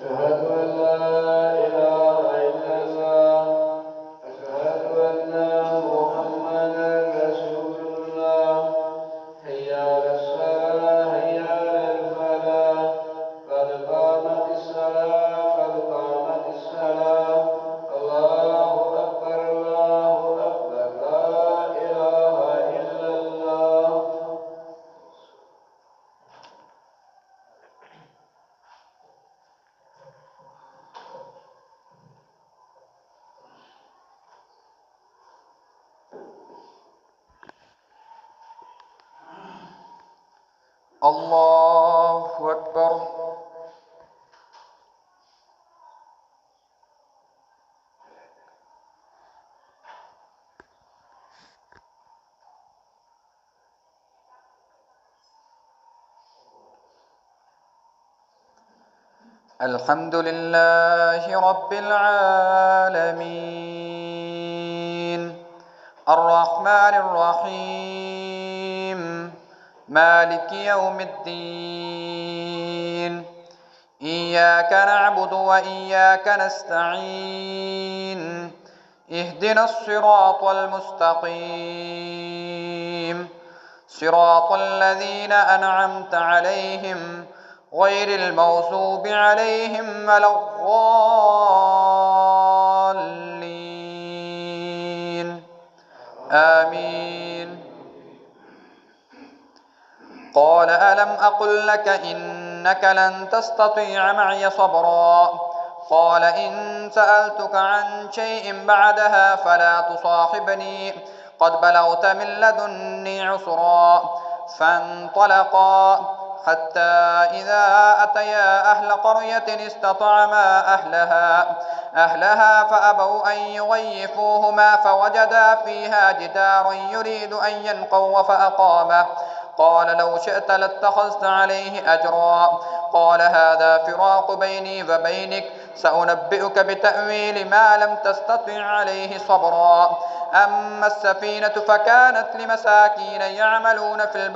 أشهد أن لا إله إلا الله. أشهد أن محمدا رسول الله. حي على الصلاة حي على الفلاح. قد قامت الصلاة قد قامت الصلاة. الله أكبر الله أكبر لا إله إلا الله. الله أكبر. الحمد لله رب العالمين الرحمن الرحيم مالك يوم الدين إياك نعبد وإياك نستعين اهدنا الصراط المستقيم صراط الذين أنعمت عليهم غير المغضوب عليهم ولا الضالين آمين. قال ألم أقل لك إنك لن تستطيع معي صبرا قال إن سألتك عن شيء بعدها فلا تصاحبني قد بلغت من لدني عذرا فانطلقا حتى إذا أتيا أهل قرية استطعما أهلها فأبوا أن يضيفوهما فوجدا فيها جدارا يريد أن ينقض فأقامه قال لو شئت لاتخذت عليه أجرا قال هذا فراق بيني وبينك سأنبئك بتأويل ما لم تستطع عليه صبرا أما السفينة فكانت لمساكين يعملون في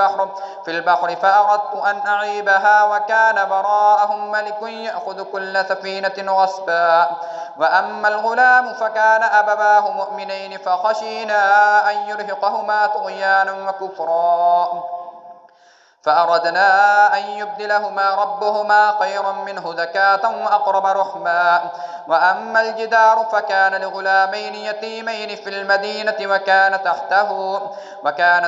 البحر فأردت أن أعيبها وكان وراءهم ملك يأخذ كل سفينة غصبا وأما الغلام فكان أبواه مؤمنين فخشينا أن يرهقهما طغيانا وكفرا فأردنا أن يبدلهما ربهما خيرا منه زكاة وأقرب رحما وأما الجدار فكان لغلامين يتيمين في المدينة وكان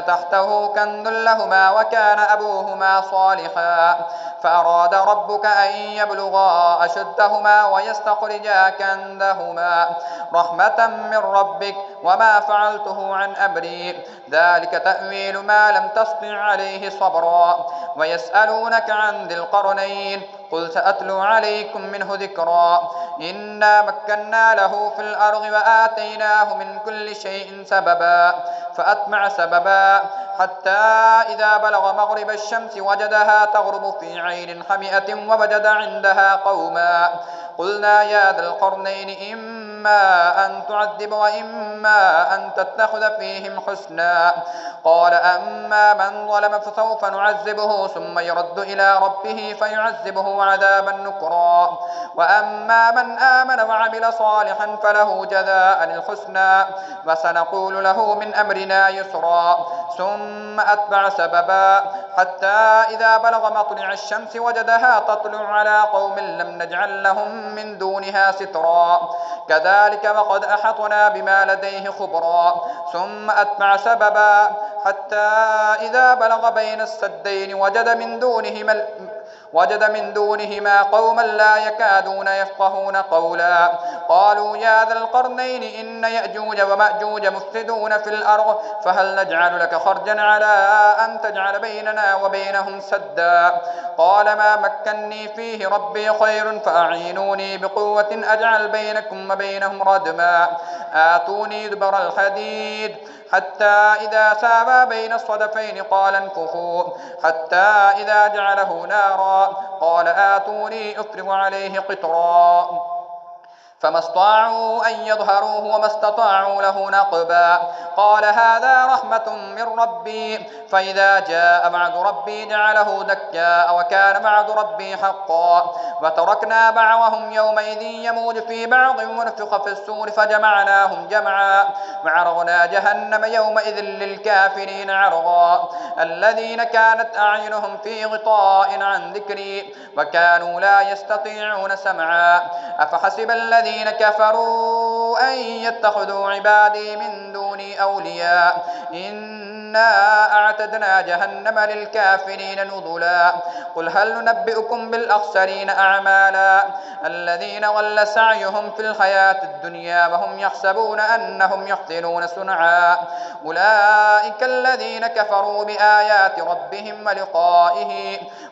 تحته كنز لهما وكان أبوهما صالحا فأراد ربك أن يبلغا أشدهما ويستخرجا كنزهما رحمة من ربك وما فعلته عن أمري ذلك تأويل ما لم تسطع عليه صبرا ويسألونك عن ذي القرنين قل سأتلو عليكم منه ذكرا إنا مكنا له في الأرض وآتيناه من كل شيء سببا فأتبع سببا حتى إذا بلغ مغرب الشمس وجدها تغرب في عين حمئة ووجد عندها قوما قلنا يا ذا القرنين إما أن تعذب وإما أن تتخذ فيهم حسنا قال أما من ظلم فسوف نعذبه ثم يرد إلى ربه فيعذبه عذابا نكرا وأما من آمن وعمل صالحا فله جزاء الحسنى وسنقول له من أمرنا يسرا ثم أتبع سببا حتى إذا بلغ مطلع الشمس وجدها تطلع على قوم لم نجعل لهم من دونها سترا كذلك وقد أحطنا بما لديه خبرا ثم أتبع سببا حتى إذا بلغ بين السدين وجد من دونهما قوما لا يكادون يفقهون قولا قالوا يا ذا القرنين إن يأجوج ومأجوج مفسدون في الأرض فهل نجعل لك خرجا على أن تجعل بيننا وبينهم سدا قال ما مكني فيه ربي خير فأعينوني بقوة أجعل بينكم وبينهم ردما آتوني دبر الحديد حتى إذا ساوى بين الصدفين قال انفخوا حتى إذا جعله نارا قال آتوني أفرغ عليه قطرا فما استطاعوا أن يظهروه وما استطاعوا له نقبا. قال هذا رحمة من ربي فإذا جاء وعد ربي جعله دكا وكان وعد ربي حقا. وتركنا بعضهم يومئذ يموج في بعض ونفخ في السور فجمعناهم جمعا وعرضنا جهنم يومئذ للكافرين عرضا الذين كانت أعينهم في غطاء عن ذكري وكانوا لا يستطيعون سمعا. أفحسب الذين كفروا أن يتخذوا عبادي من دوني أولياء إنا أعتدنا جهنم للكافرين نزلا. قل هل ننبئكم بالأخسرين أعمالا الذين ضل سعيهم في الحياة الدنيا وهم يحسبون أنهم يحسنون صنعا أولئك الذين كفروا بآيات ربهم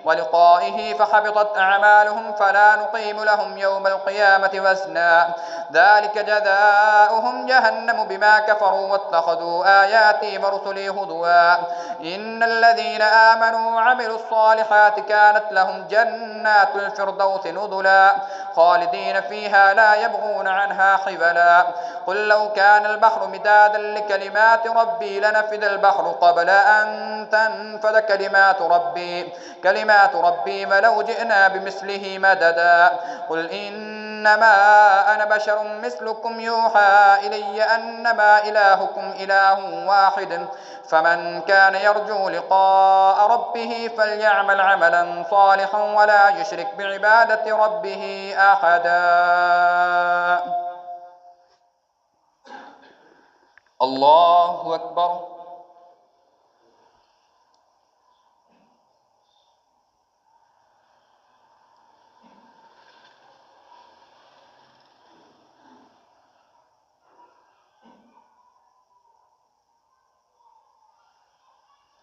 ولقائه فحبطت أعمالهم فلا نقيم لهم يوم القيامة وزنا ذلك جزاؤهم جهنم بما كفروا واتخذوا آياتي ورسلي هزوا. إن الذين آمنوا وعملوا الصالحات كانت لهم جنات الفردوس نزلا خالدين فيها لا يبغون عنها حولا. قل لو كان البحر مدادا لكلمات ربي لنفد البحر قبل أن تنفد كلمات ربي ولو جئنا بمثله مددا. قل إنما أنا بشر مثلكم يوحى إلي أنما إلهكم إله واحد فمن كان يرجو لقاء ربه فليعمل عملا صالحا ولا يشرك بعبادة ربه أحدا. الله أكبر.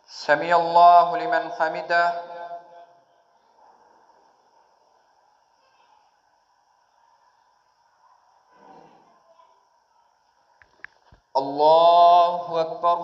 سمع الله لمن حمده. الله أكبر.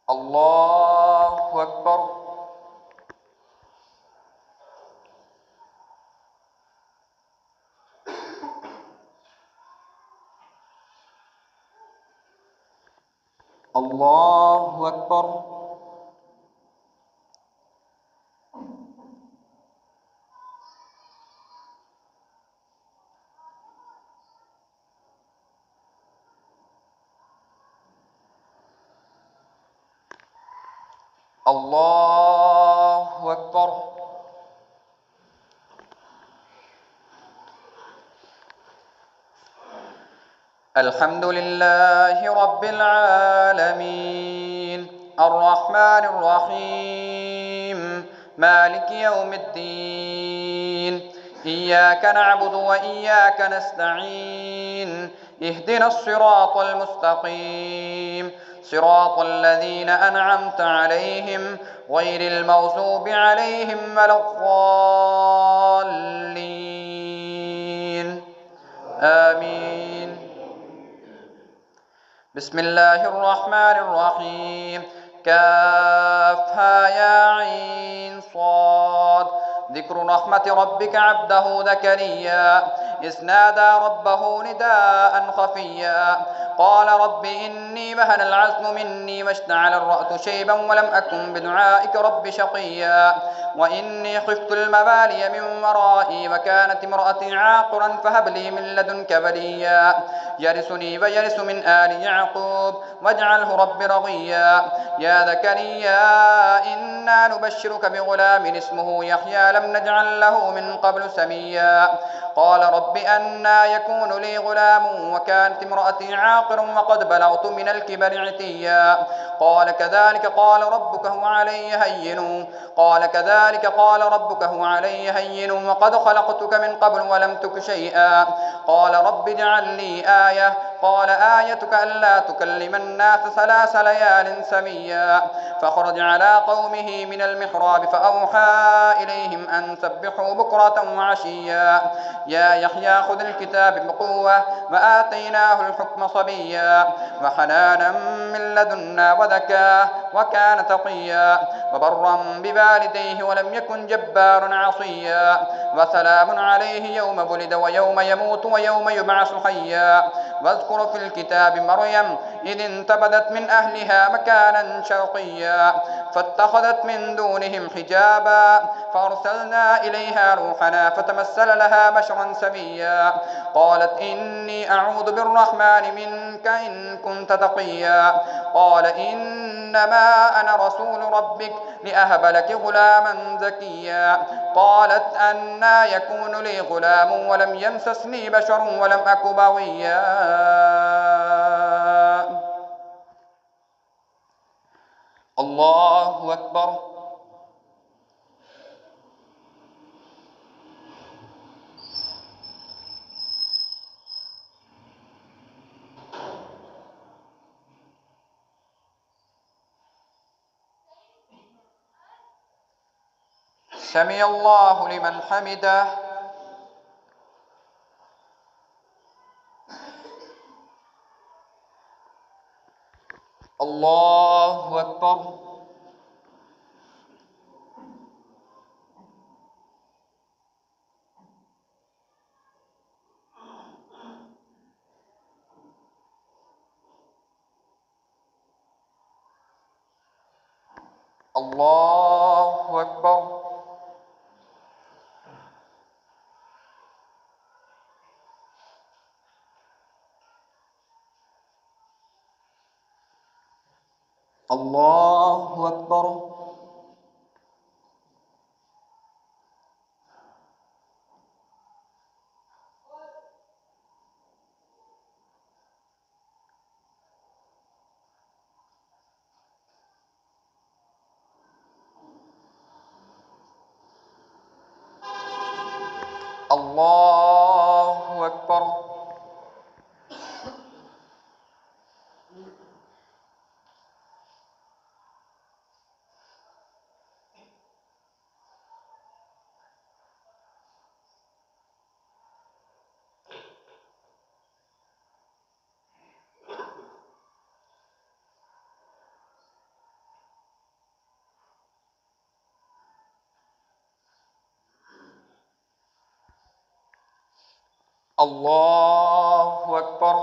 الله أكبر. الله أكبر. الله أكبر. الحمد لله رب العالمين الرحمن الرحيم مالك يوم الدين إياك نعبد وإياك نستعين اهدنا الصراط المستقيم صراط الذين أنعمت عليهم غير المغضوب عليهم ولا الضالين آمين. بسم الله الرحمن الرحيم كافها يا عين صاد ذكر رحمة ربك عبده زكريا إذ نادى ربه نداء خفيا قال رب إني وهن العزم مني واشتعل الرأس شيبا ولم أكن بدعائك رب شقيا وإني خفت الموالي من ورائي وكانت امرأتي عاقرا فهب لي من لدنك وليا يرثني ويرث من آل يعقوب واجعله رب رضيا يا زكريا إنا نبشرك بغلام اسمه يحيى لم نجعل له من قبل سميا قال رب أنى يكون لي غلام وكانت امرأتي عاقرا وقد بلغت من الكبر عتيا قال كذلك قال ربك هو علي هين وقد خلقتك من قبل ولم تك شيئا قال رب اجعل لي آية قال آيتك ألا تكلم الناس 3 ليال سميا. فخرج على قومه من المحراب فأوحى إليهم أن سبحوا بكرة وعشيا يا يحيى خذ الكتاب بقوة وآتيناه الحكم صبيا وحنانا من لدنا وزكاة وكان تقيا وبرا بوالديه ولم يكن جبارا عصيا وسلام عليه يوم ولد ويوم يموت ويوم يبعث حيا. واذكر في الكتاب مريم إذ انتبذت من أهلها مكانا شرقيا فاتخذت من دونهم حجابا فأرسلنا إليها روحنا فتمثل لها بشرا سويا قالت إني أعوذ بالرحمن منك إن كنت تقيا قال إنما أنا رسول ربك لأهب لك غلاما زكيا قالت أنى يكون لي غلام ولم يمسسني بشر ولم أك بغيا. الله أكبر. سمع الله لمن حمده. الله أكبر. الله أكبر. الله أكبر. الله أكبر. الله أكبر.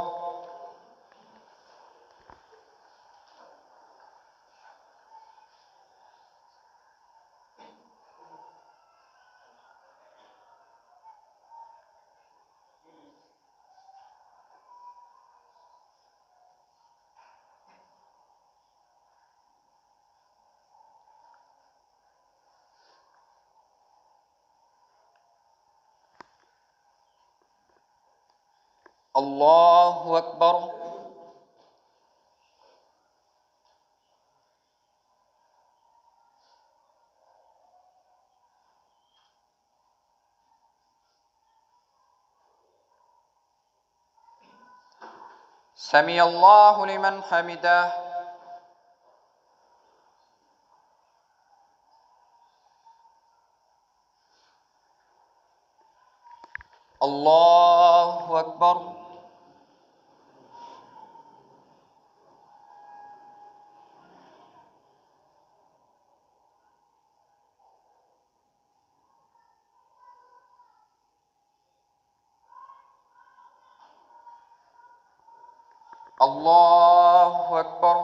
الله أكبر. سمع الله لمن حمده. الله أكبر. الله أكبر.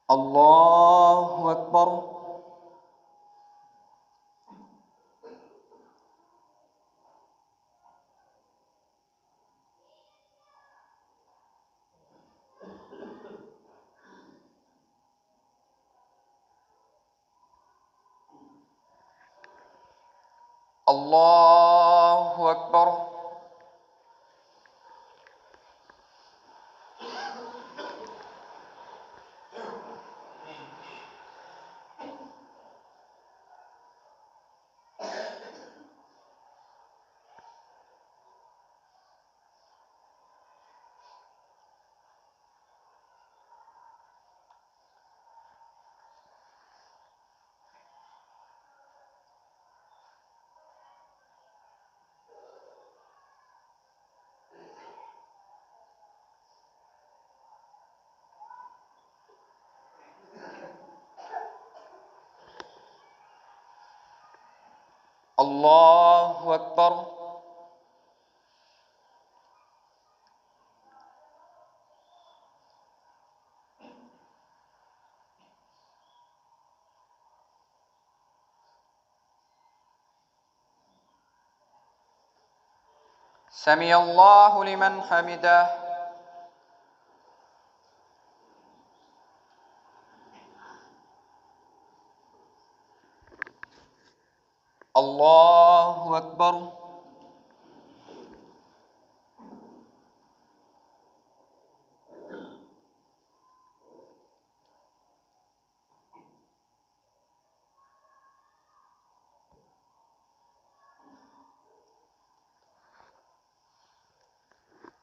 الله أكبر. الله أكبر. الله أكبر. سمع الله لمن حمده. الله أكبر.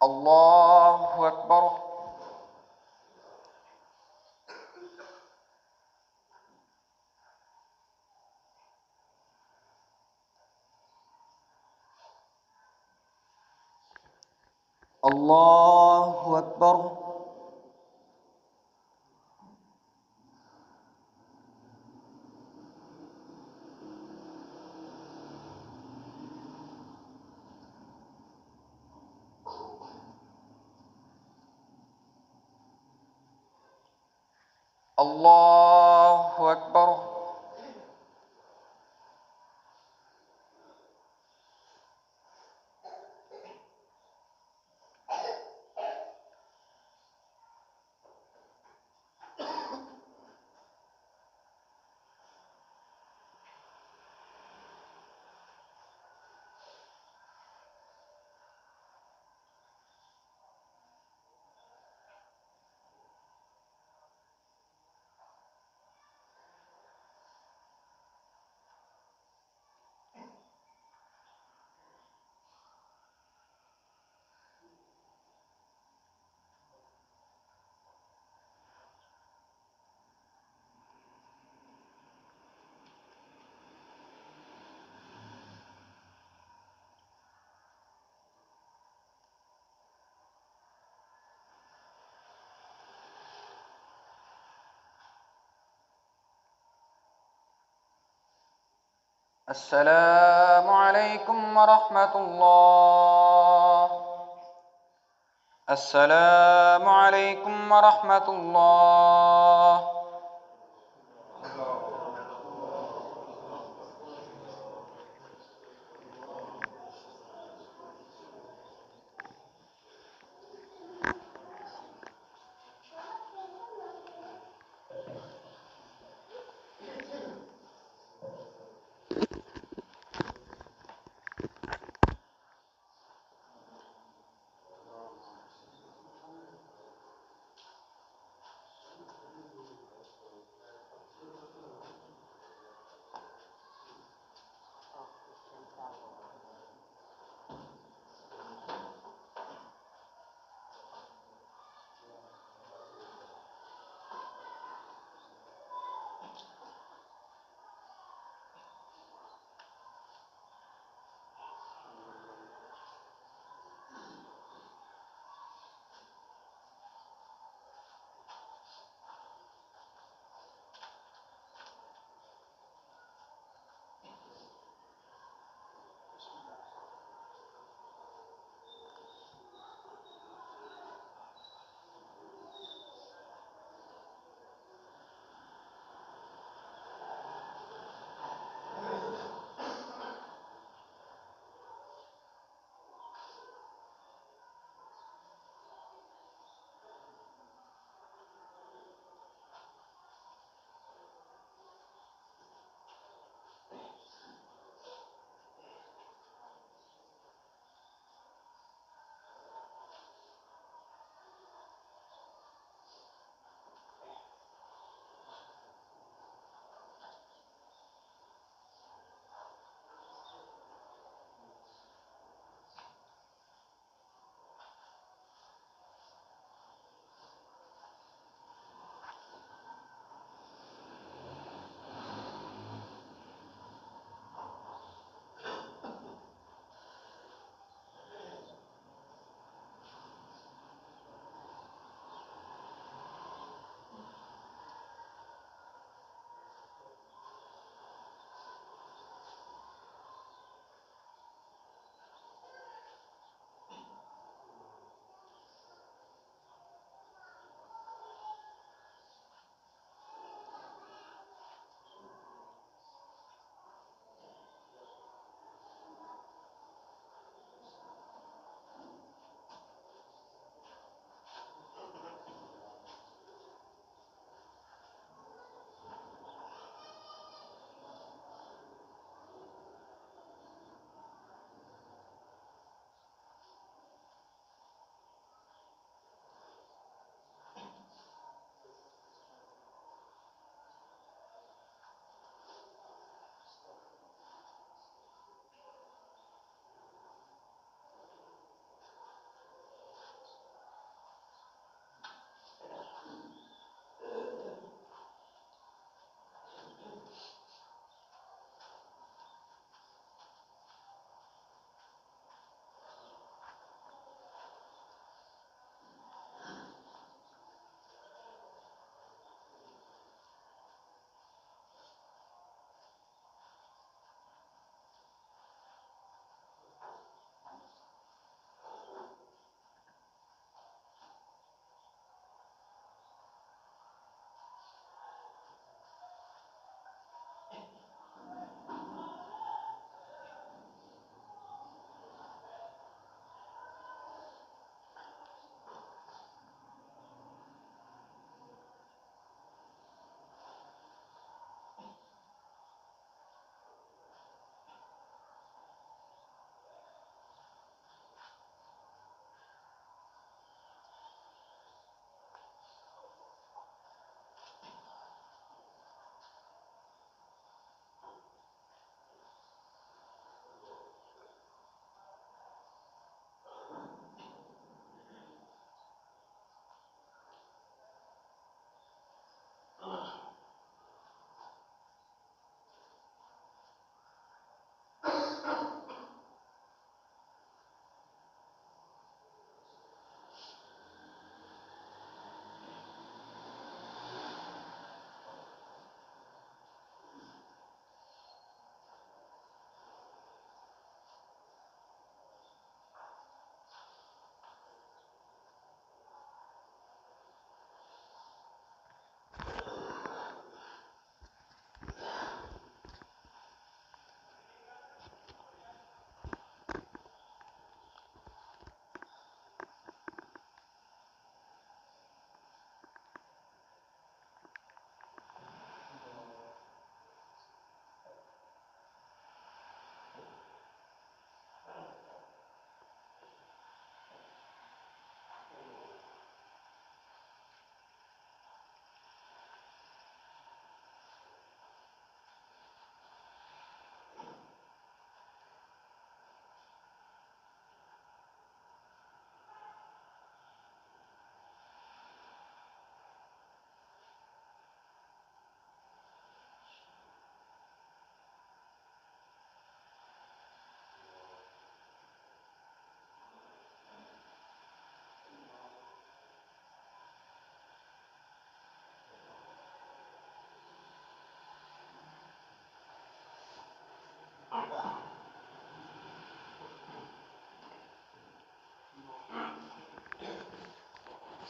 الله أكبر. الله أكبر. الله أكبر. السلام عليكم ورحمة الله. السلام عليكم ورحمة الله.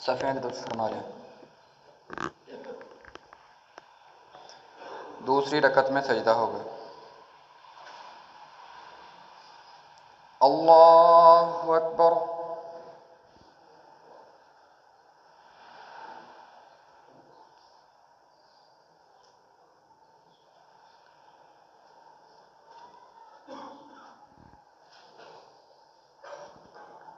सफ़े की तरफ फरमा लें। दूसरी रकत में सजदा होगा। अल्लाहु अकबर।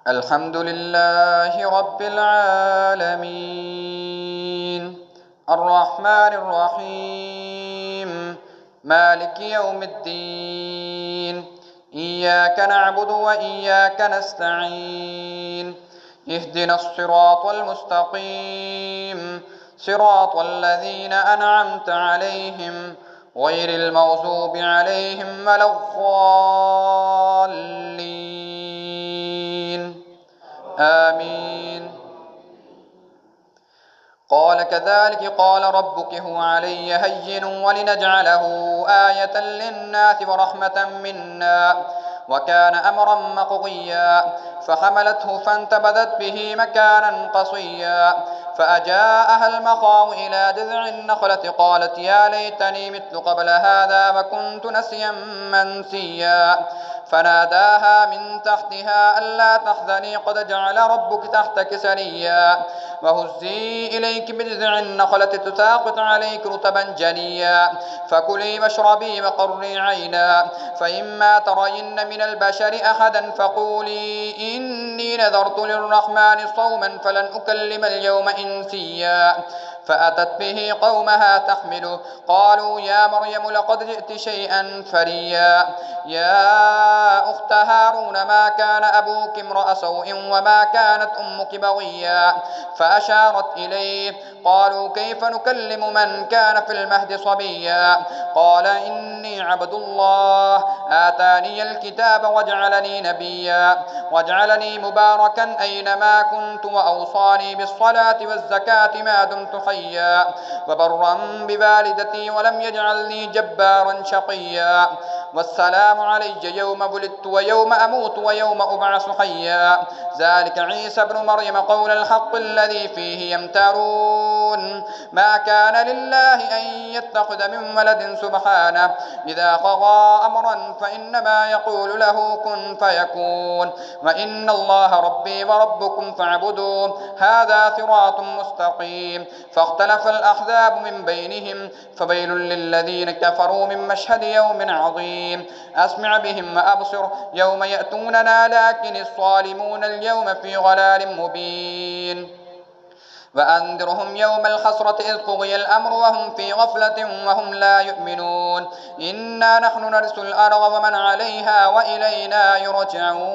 अल्हम्दुलिल्लाहि रब्बिल आलमीन अर्रहमानिर रहीम मालिकि यौमिद्दीन इय्याका नअबुदु व इय्याका नस्तईन इहदिनस सिरातल मुस्तकीम सिरातल लज़ीना अनअमत अलैहिम गैरिल मग़ज़ूबि अलैहिम वलद्दाल्लीन आमीन। قال كذلك قال ربك هو علي هين ولنجعله آية للناس ورحمة منا وكان أمرا مقضيا فحملته فانتبذت به مكانا قصيا فأجاءها المخاض إلى جذع النخلة قالت يا ليتني مت قبل هذا وكنت نسيا منسيا فناداها من تحتها ألا تحزني قد جعل ربك تحتك سريا وهزي إليك بجذع النخلة تساقط عليك رطبا جنيا فكلي واشربي وقري عينا فإما ترين من البشر أحدا فقولي إني نذرت للرحمن صوما فلن أكلم اليوم إنسيا فأتت به قومها تحمله قالوا يا مريم لقد جئت شيئا فريا يا أخت هارون ما كان أبوك امرأ سوء وما كانت أمك بغيا فأشارت إليه قالوا كيف نكلم من كان في المهد صبيا قال إني عبد الله آتاني الكتاب وجعلني نبيا وجعلني مباركا أينما كنت وأوصاني بالصلاة والزكاة ما دمت حيا وبرا بوالدتي ولم يجعلني جبارا شقيا والسلام علي يوم ولدت ويوم أموت ويوم أبعث حيا ذلك عيسى ابن مريم قول الحق الذي فيه يمترون ما كان لله أن يتخذ من ولد سبحانه إذا قضى أمرا فإنما يقول له كن فيكون وإن الله ربي وربكم فاعبدوه هذا صراط مستقيم فاختلف الأحزاب من بينهم فويل للذين كفروا من مشهد يوم عظيم أسمع بهم وأبصر يوم يأتوننا لكن الظالمون اليوم في ضلال مبين وأنذرهم يوم الحسرة إذ قضي الأمر وهم في غفلة وهم لا يؤمنون إنا نحن نرث الأرض ومن عليها وإلينا يرجعون.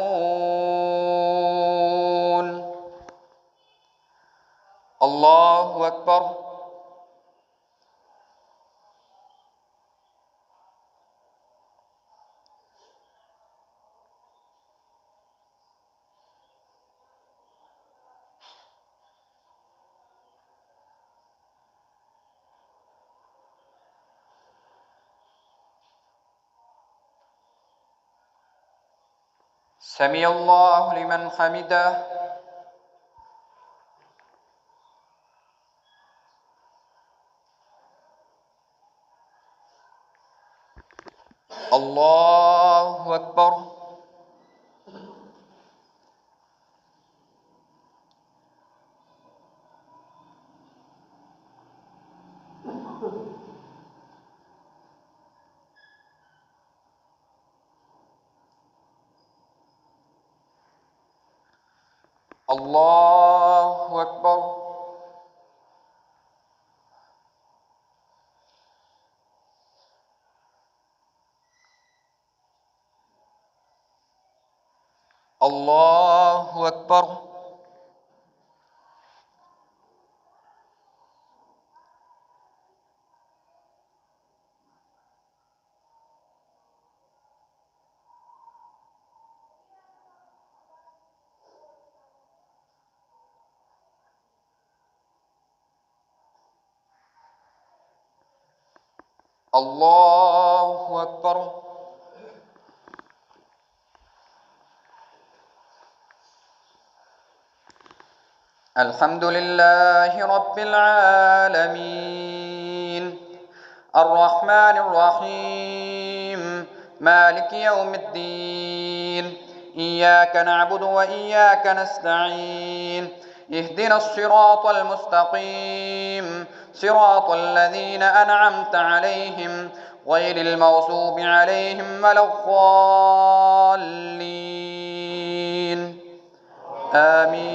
الله أكبر. سمع الله لمن حمده. الله أكبر. الله أكبر. الله أكبر. الله أكبر. الحمد لله رب العالمين الرحمن الرحيم مالك يوم الدين إياك نعبد وإياك نستعين اهدنا الصراط المستقيم صراط الذين أنعمت عليهم غير المغضوب عليهم ولا الضالين آمين.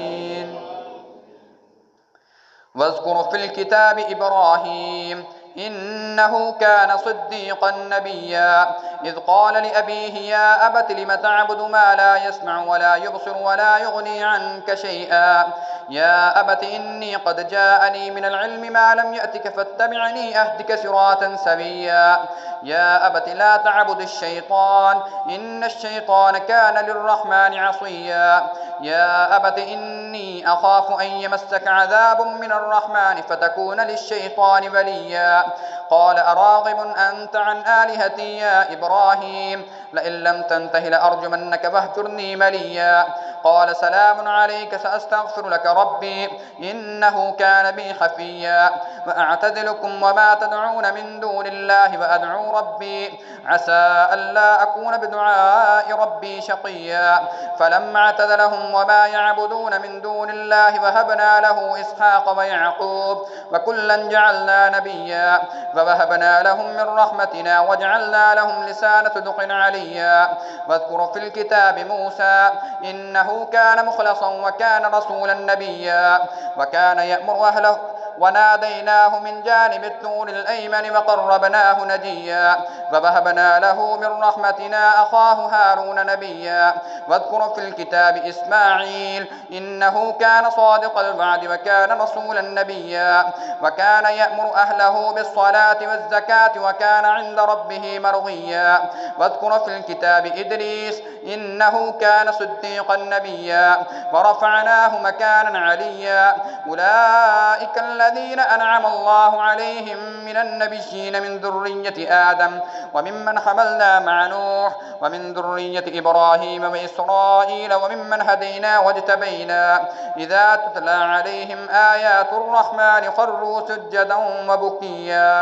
واذكر في الكتاب إبراهيم إنه كان صديقا نبيا إذ قال لأبيه يا أبت لم تعبد ما لا يسمع ولا يبصر ولا يغني عنك شيئا يا أبت إني قد جاءني من العلم ما لم يأتك فاتبعني أهدك صراطا سويا يا أبت لا تعبد الشيطان إن الشيطان كان للرحمن عصيا يا أبت إني أخاف أن يمسك عذاب من الرحمن فتكون للشيطان وليا قال أراغب أنت عن آلهتي يا إبراهيم لئن لم تنته لأرجمنك فاهجرني مليا قال سلام عليك سأستغفر لك ربي إنه كان بي حفيا وأعتزلكم وما تدعون من دون الله وأدعو ربي عسى ألا أكون بدعاء ربي شقيا فلما اعتزلهم وما يعبدون من دون الله وهبنا له إسحاق ويعقوب وكلا جعلنا نبيا ووهبنا لهم من رحمتنا وجعلنا لهم لسان صدق عليا واذكر في الكتاب موسى إنه كان مخلصا وكان رسولا نبيا وكان يأمر أهله وناديناه من جانب الطور الأيمن وقربناه نجيا ووهبنا له من رحمتنا أخاه هارون نبيا واذكر في الكتاب إسماعيل إنه كان صادق الوعد وكان رسولا نبيا وكان يأمر أهله بالصلاة والزكاة وكان عند ربه مرضيا واذكر في الكتاب إدريس إنه كان صديقا نبيا ورفعناه مكانا عليا أولئك الذين أنعم الله عليهم من النبيين من ذرية آدم وممن حملنا مع نوح ومن ذرية إبراهيم وإسرائيل وممن هدينا واجتبينا إذا تتلى عليهم آيات الرحمن خروا سجدا وبكيا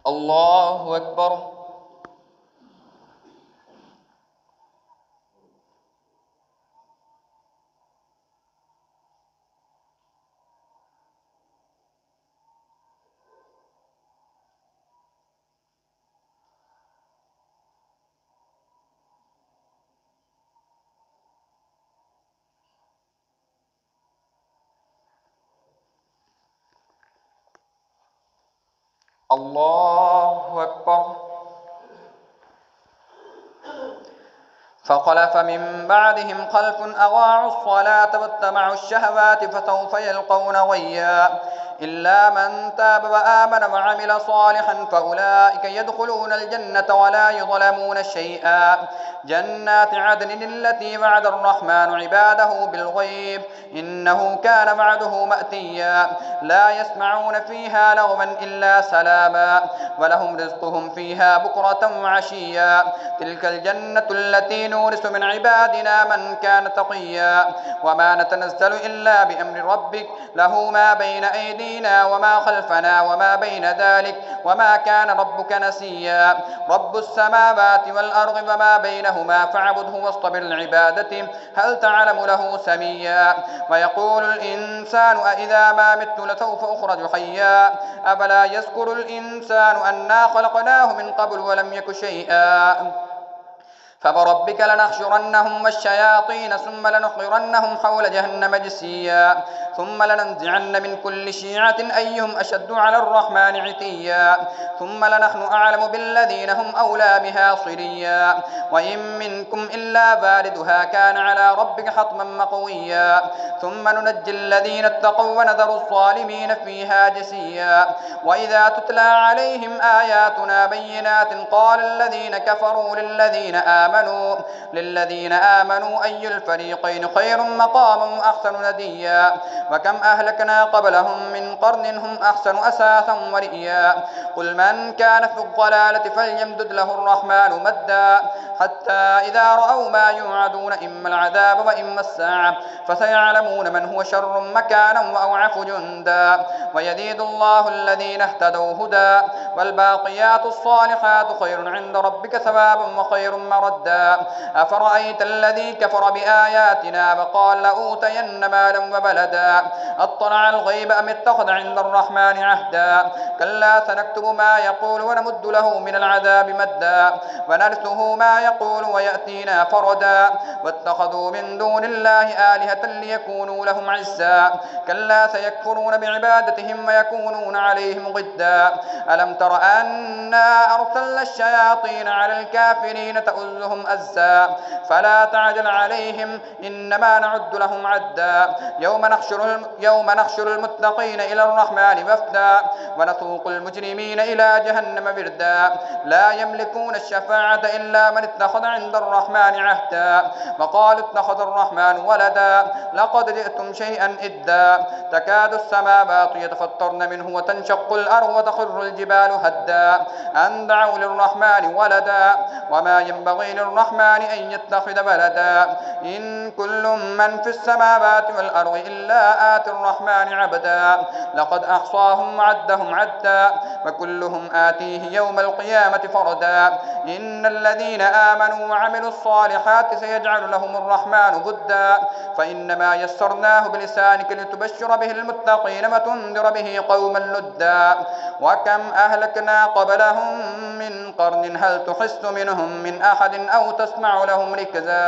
الله أكبر. الله أكبر. فخلف من بعدهم خلف أضاعوا الصلاة واتبعوا الشهوات فسوف يلقون غيا إلا من تاب وآمن وعمل صالحا فأولئك يدخلون الجنة ولا يظلمون شيئا جنات عدن التي وعد الرحمن عباده بالغيب إنه كان وعده مأتيا لا يسمعون فيها لغوا إلا سلاما ولهم رزقهم فيها بكرة وعشيا تلك الجنة التي نورث من عبادنا من كان تقيا وما نتنزل إلا بأمر ربك له ما بين أيدينا وما خلفنا وما بين ذلك وما كان ربك نسيا رب السماوات والأرض وما بينهما فاعبده واصطبر لعبادته هل تعلم له سميا ويقول الإنسان أإذا ما مت لسوف أخرج حيا أفلا يذكر الإنسان أنا خلقناه من قبل ولم يك شيئا فوربك لنحشرنهم والشياطين ثم لنحضرنهم حول جهنم جثيا ثم لننزعن من كل شيعة أيهم أشد على الرحمن عتيا ثم لنحن أعلم بالذين هم أولى بها صليا وإن منكم إلا واردها كان على ربك حتما مقويا ثم ننجي الذين اتقوا ونذر الظالمين فيها جثيا وإذا تتلى عليهم آياتنا بينات قال الذين كفروا للذين آمنوا للذين آمنوا أي الفريقين خير مقاما وأحسن نديا وكم أهلكنا قبلهم من قرن هم أحسن أساسا ورئيا قل من كان في الضلالة فليمدد له الرحمن مدا حتى إذا رأوا ما يوعدون إما العذاب وإما الساعة فسيعلمون من هو شر مكانا وأوعف جندا ويزيد الله الذين اهتدوا هدى والباقيات الصالحات خير عند ربك ثوابا وخير مردا أفرأيت الذي كفر بآياتنا وقال لأوتين مالا وبلدا أطلع الغيب أم اتخذ عند الرحمن عهدا كلا سنكتب ما يقول ونمد له من العذاب مدا ونرثه ما يقول ويأتينا فردا واتخذوا من دون الله آلهة ليكونوا لهم عزا كلا سيكفرون بعبادتهم ويكونون عليهم ضدا ألم تر أنا أرسلنا الشياطين على الكافرين تؤزهم أزا فلا تعجل عليهم إنما نعد لهم عدا يوم نحشر المتقين إلى الرحمن وفدا ونسوق المجرمين إلى جهنم بردا لا يملكون الشفاعة إلا من اتخذ عند الرحمن عهدا وقالوا اتخذ الرحمن ولدا لقد جئتم شيئا إدا تكاد السماوات يتفطرن منه وتنشق الأرض وتخر الجبال هدا أن دعوا للرحمن ولدا وما ينبغي للرحمن أن يتخذ ولدا إن كل من في السماوات والأرض إلا آتي الرحمن عبدا لقد أحصاهم وعدهم عدا وكلهم آتيه يوم القيامة فردا إن الذين آمنوا وعملوا الصالحات سيجعل لهم الرحمن ضدا فإنما يسرناه بلسانك لتبشر به المتقين وتنذر به قوما لدا وكم أهلكنا قبلهم من قرن هل تحس منهم من أحد أو تسمع لهم ركزا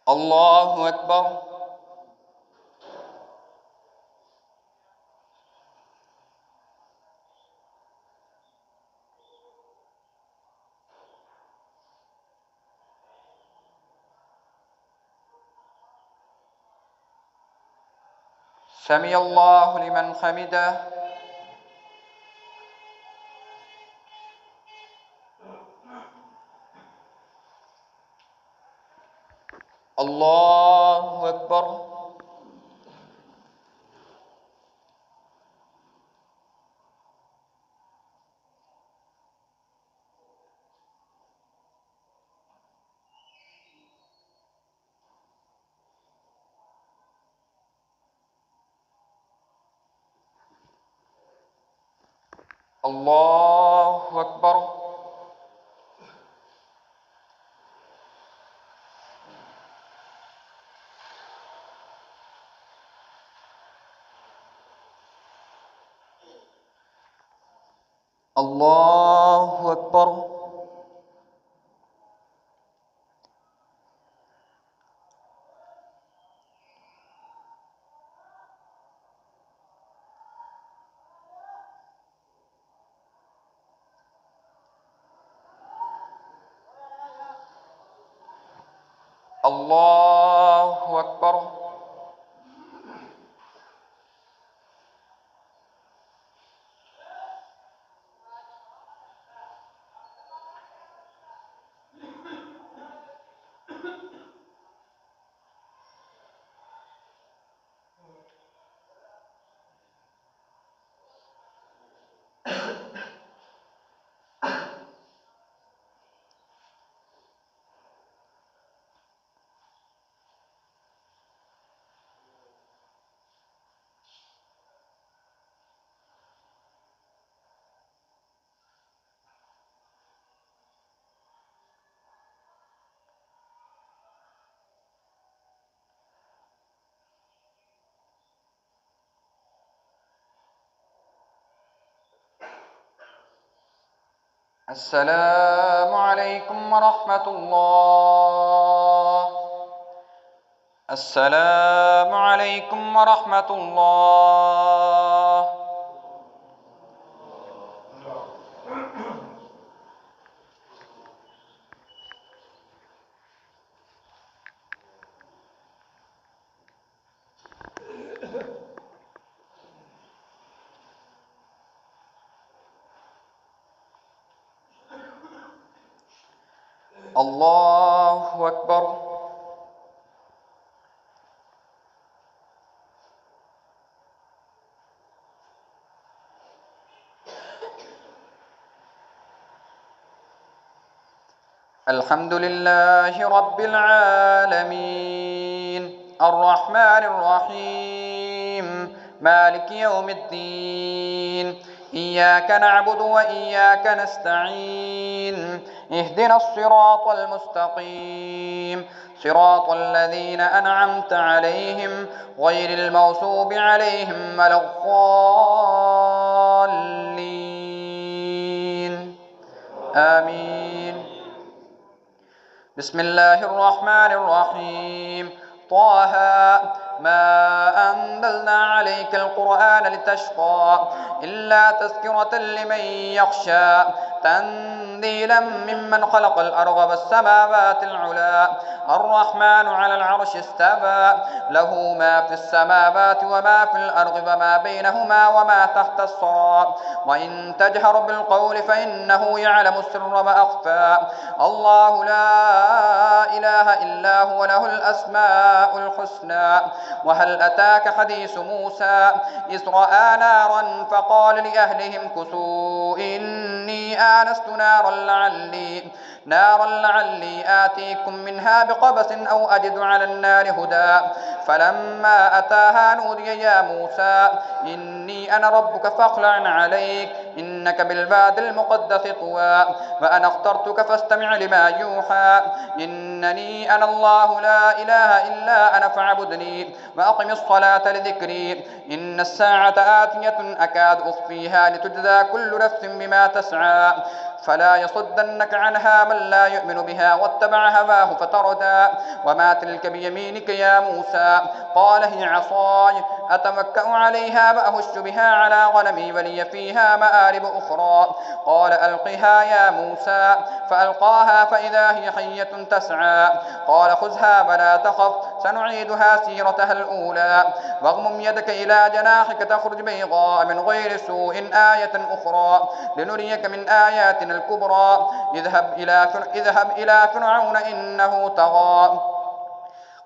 الله أكبر سمع الله لمن حمده الله أكبر الله أكبر الله أكبر الله أكبر السلام عليكم ورحمة الله السلام عليكم ورحمة الله الله أكبر. الحمد لله رب العالمين الرحمن الرحيم مالك يوم الدين إياك نعبد وإياك نستعين اهدنا الصراط المستقيم صراط الذين أنعمت عليهم غير المغضوب عليهم ولا الضالين آمين. بسم الله الرحمن الرحيم طه ما أنزلنا عليك القرآن لتشقى إلا تذكرة لمن يخشى تنزيلا ممن خلق الأرض والسماوات العلى الرحمن على العرش استوى له ما في السماوات وما في الأرض وما بينهما وما تحت الثرى وإن تجهر بالقول فإنه يعلم السر وأخفى الله لا إله إلا هو له الأسماء الحسنى. وهل أتاك حديث موسى إذ رأى نارا فقال لأهلهم كثوا إني آنست نارا لعلي آتيكم منها بقبس أو أجد على النار هدى فلما أتاها نودي يا موسى إني أنا ربك فاخلع عليك إنك بالواد المقدس طوى وأنا اخترتك فاستمع لما يوحى إنني أنا الله لا إله إلا أنا فاعبدني وأقم الصلاة لذكري إن الساعة آتية أكاد أخفيها لتجزى كل نفس بما تسعى فلا يصدنك عنها من لا يؤمن بها واتبع هواه فتردى وما تلك بيمينك يا موسى قال هي عصاي أتوكأ عليها وأهش بها على غنمي ولي فيها مآرب أخرى قال ألقها يا موسى فألقاها فإذا هي حية تسعى قال خذها ولا تخف سنعيدها سيرتها الأولى واغمم يدك إلى جناحك تخرج بيضاء من غير سوء آية أخرى لنريك من آياتنا الكبرى اذهب إلى فرعون إنه طغى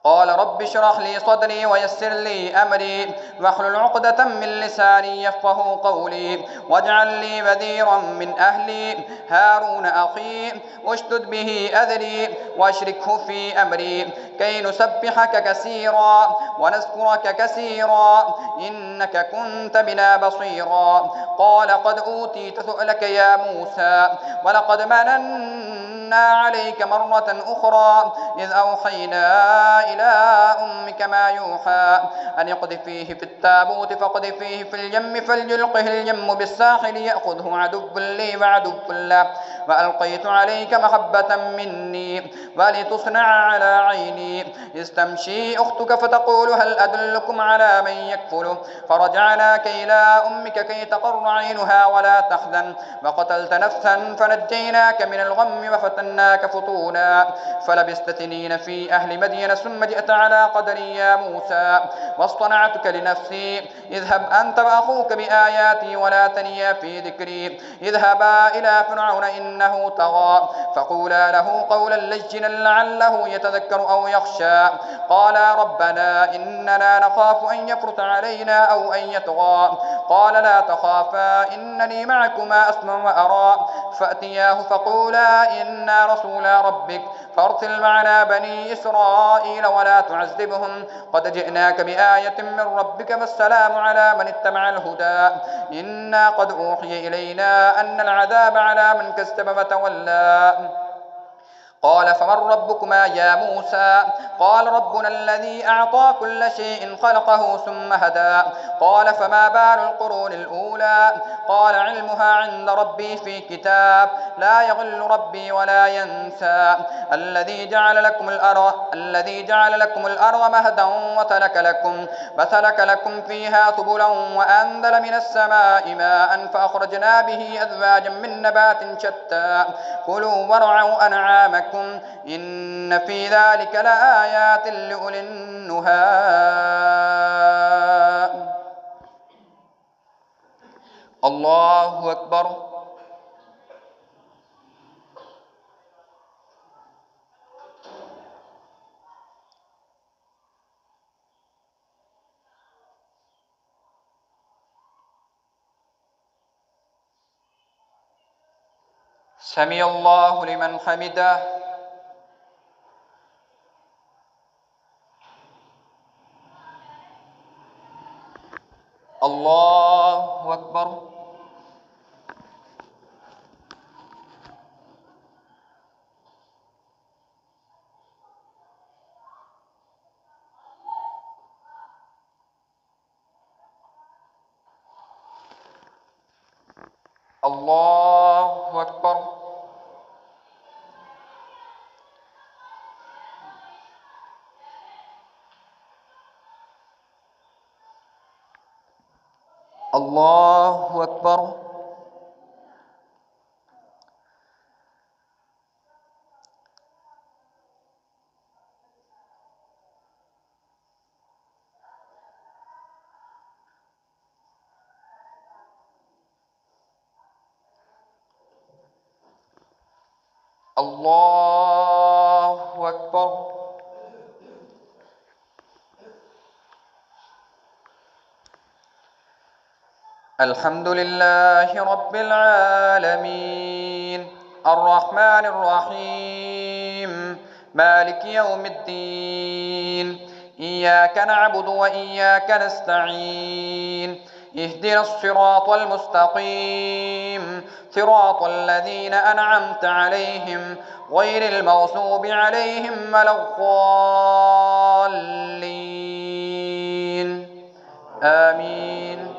قال رب اشرح لي صدري ويسر لي أمري واحلل عقدة من لساني يفقه قولي واجعل لي وزيرا من أهلي هارون أخي واشدد به أذري واشركه في أمري كي نسبحك كثيرا ونذكرك كثيرا إنك كنت بنا بصيرا قال قد أوتيت سؤلك يا موسى ولقد مننا عليك مرة أخرى إذ أوحينا إلى أمك ما يوحى أن اقذفيه في التابوت فاقذفيه في اليم فليلقه اليم بالساحل يأخذه عدو لي وعدو له وألقيت عليك محبة مني ولتصنع على عيني إذ تمشي أختك فتقول هل أدلكم على من يكفله فرجعناك إلى أمك كي تقر عينها ولا تحزن وقتلت نفسا فنجيناك من الغم وفتناك فتونا فلبثت سنين في أهل مدين ثم جئت على قدري يا موسى واصطنعتك لنفسي اذهب أنت وأخوك بآياتي ولا تنيا في ذكري اذهبا إلى فرعون إنه طغى فقولا له قولا لجنا لعله يتذكر أو يخشى قالا ربنا إننا نخاف أن يفرط علينا أو أن يطغى قال لا تخافا إنني معكما أسمع وأرى فأتياه فقولا إنا رسولا ربك فارسل معنا بني إسرائيل ولا تعذبهم قد جئناك بآية من ربك والسلام على من اتبع الهدى إنا قد أوحي إلينا أن العذاب على من كذب وتولى قال فمن ربكما يا موسى قال ربنا الذي أعطى كل شيء خلقه ثم هدى قال فما بال القرون الأولى قال علمها عند ربي في كتاب لا يضل ربي ولا ينسى الذي جعل لكم الأرض مهدا وسلك لكم فيها سبلا وأنزل من السماء ماء فأخرجنا به أزواجا من نبات شتى كلوا وارعوا أنعامكم إن في ذلك لآيات لأولي النهى. الله أكبر. سمع الله لمن حمده. الله أكبر. الله أكبر. الله أكبر. الله أكبر. الحمد لله رب العالمين الرحمن الرحيم مالك يوم الدين إياك نعبد وإياك نستعين اهدنا الصراط المستقيم صراط الذين أنعمت عليهم غير المغضوب عليهم ولا الضالين آمين.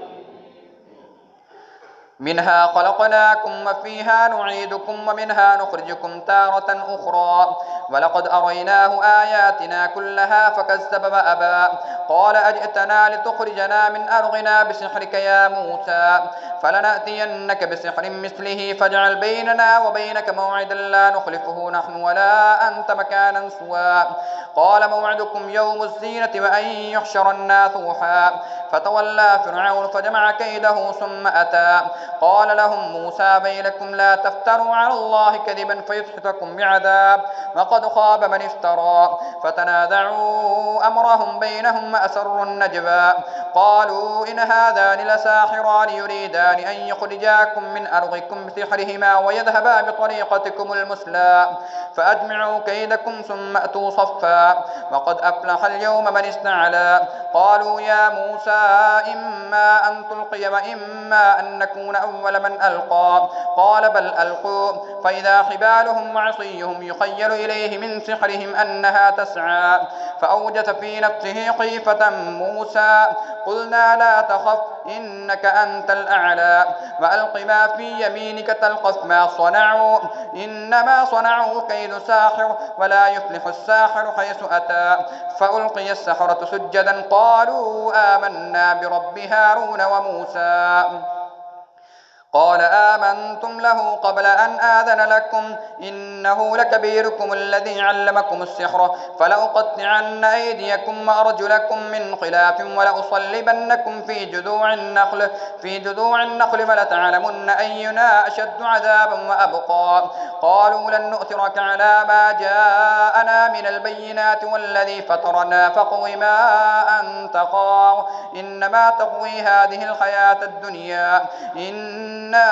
منها خلقناكم وفيها نعيدكم ومنها نخرجكم تارة أخرى ولقد أريناه آياتنا كلها فكذب وأبى قال أجئتنا لتخرجنا من أرضنا بسحرك يا موسى فلنأتينك بسحر مثله فاجعل بيننا وبينك موعدا لا نخلفه نحن ولا أنت مكانا سوى قال موعدكم يوم الزينة وأن يحشر الناس ضحى فتولى فرعون فجمع كيده ثم أتى قال لهم موسى ويلكم لا تفتروا على الله كذبا فيسحتكم بعذاب وقد خاب من افترى فتنازعوا أمرهم بينهم وأسروا النجوى قالوا إن هذان لساحران يريدان أن يخرجاكم من أرضكم بسحرهما ويذهبا بطريقتكم المثلى فأجمعوا كيدكم ثم أتوا صفا وقد أفلح اليوم من استعلى قالوا يا موسى إما أن تلقي وإما أن نكون أول من ألقى قال بل ألقوا فإذا حبالهم وعصيهم يخيل إليه من سحرهم أنها تسعى فأوجس في نفسه خيفة موسى قلنا لا تخف إنك أنت الأعلى وألق ما في يمينك تلقف ما صنعوا إنما صنعوا كيد ساحر ولا يفلح الساحر حيث أتى فألقي السحرة سجدا قالوا آمنا برب هارون وموسى قال آمنتم له قبل أن آذن لكم إنه لكبيركم الذي علمكم السحر فلأقطعن أيديكم وأرجلكم من خلاف ولأصلبنكم في جذوع النخل فلتعلمن أينا أشد عذابا وأبقى قالوا لن نؤثرك على ما جاءنا من البينات والذي فطرنا فاقض ما أنت قاض إنما تقضي هذه الحياة الدنيا إنا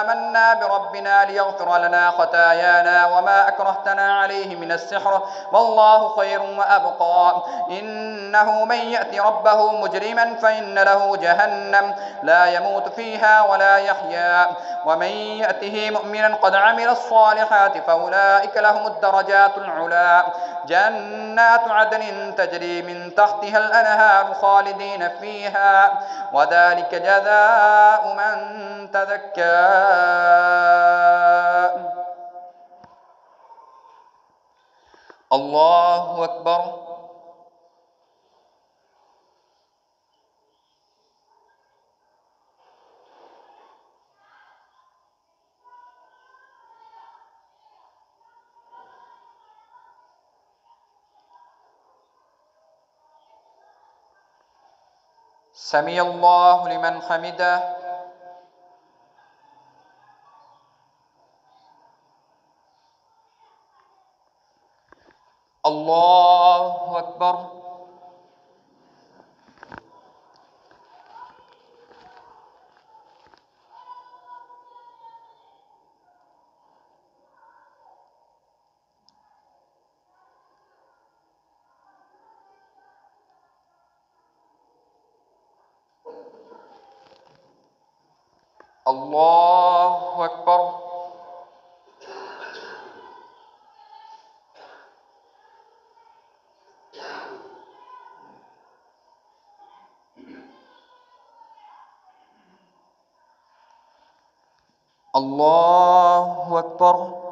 آمنا بربنا ليغفر لنا خطايانا وما أكرهتنا عليه من السحر والله خير وأبقى إنه من يأت ربه مجرما فإن له جهنم لا يموت فيها ولا يحيا ومن يأته مؤمنا قد عمل الصالحات فأولئك لهم الدرجات العلى جنات عدن تجري من تحتها الأنهار خالدين فيها وذلك جزاء من تزكى الله أكبر. سمع الله لمن حمده. الله أكبر. الله أكبر. الله أكبر.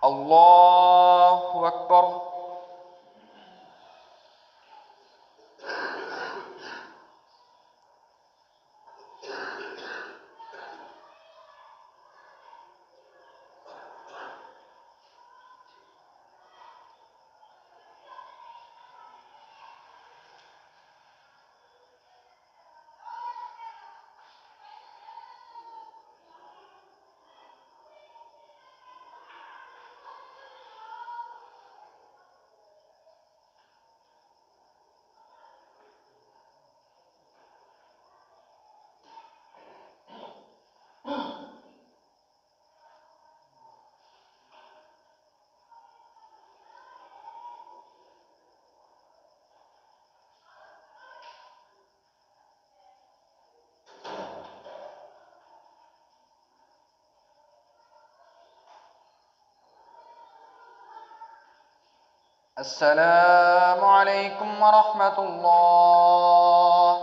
الله أكبر. السلام عليكم ورحمة الله.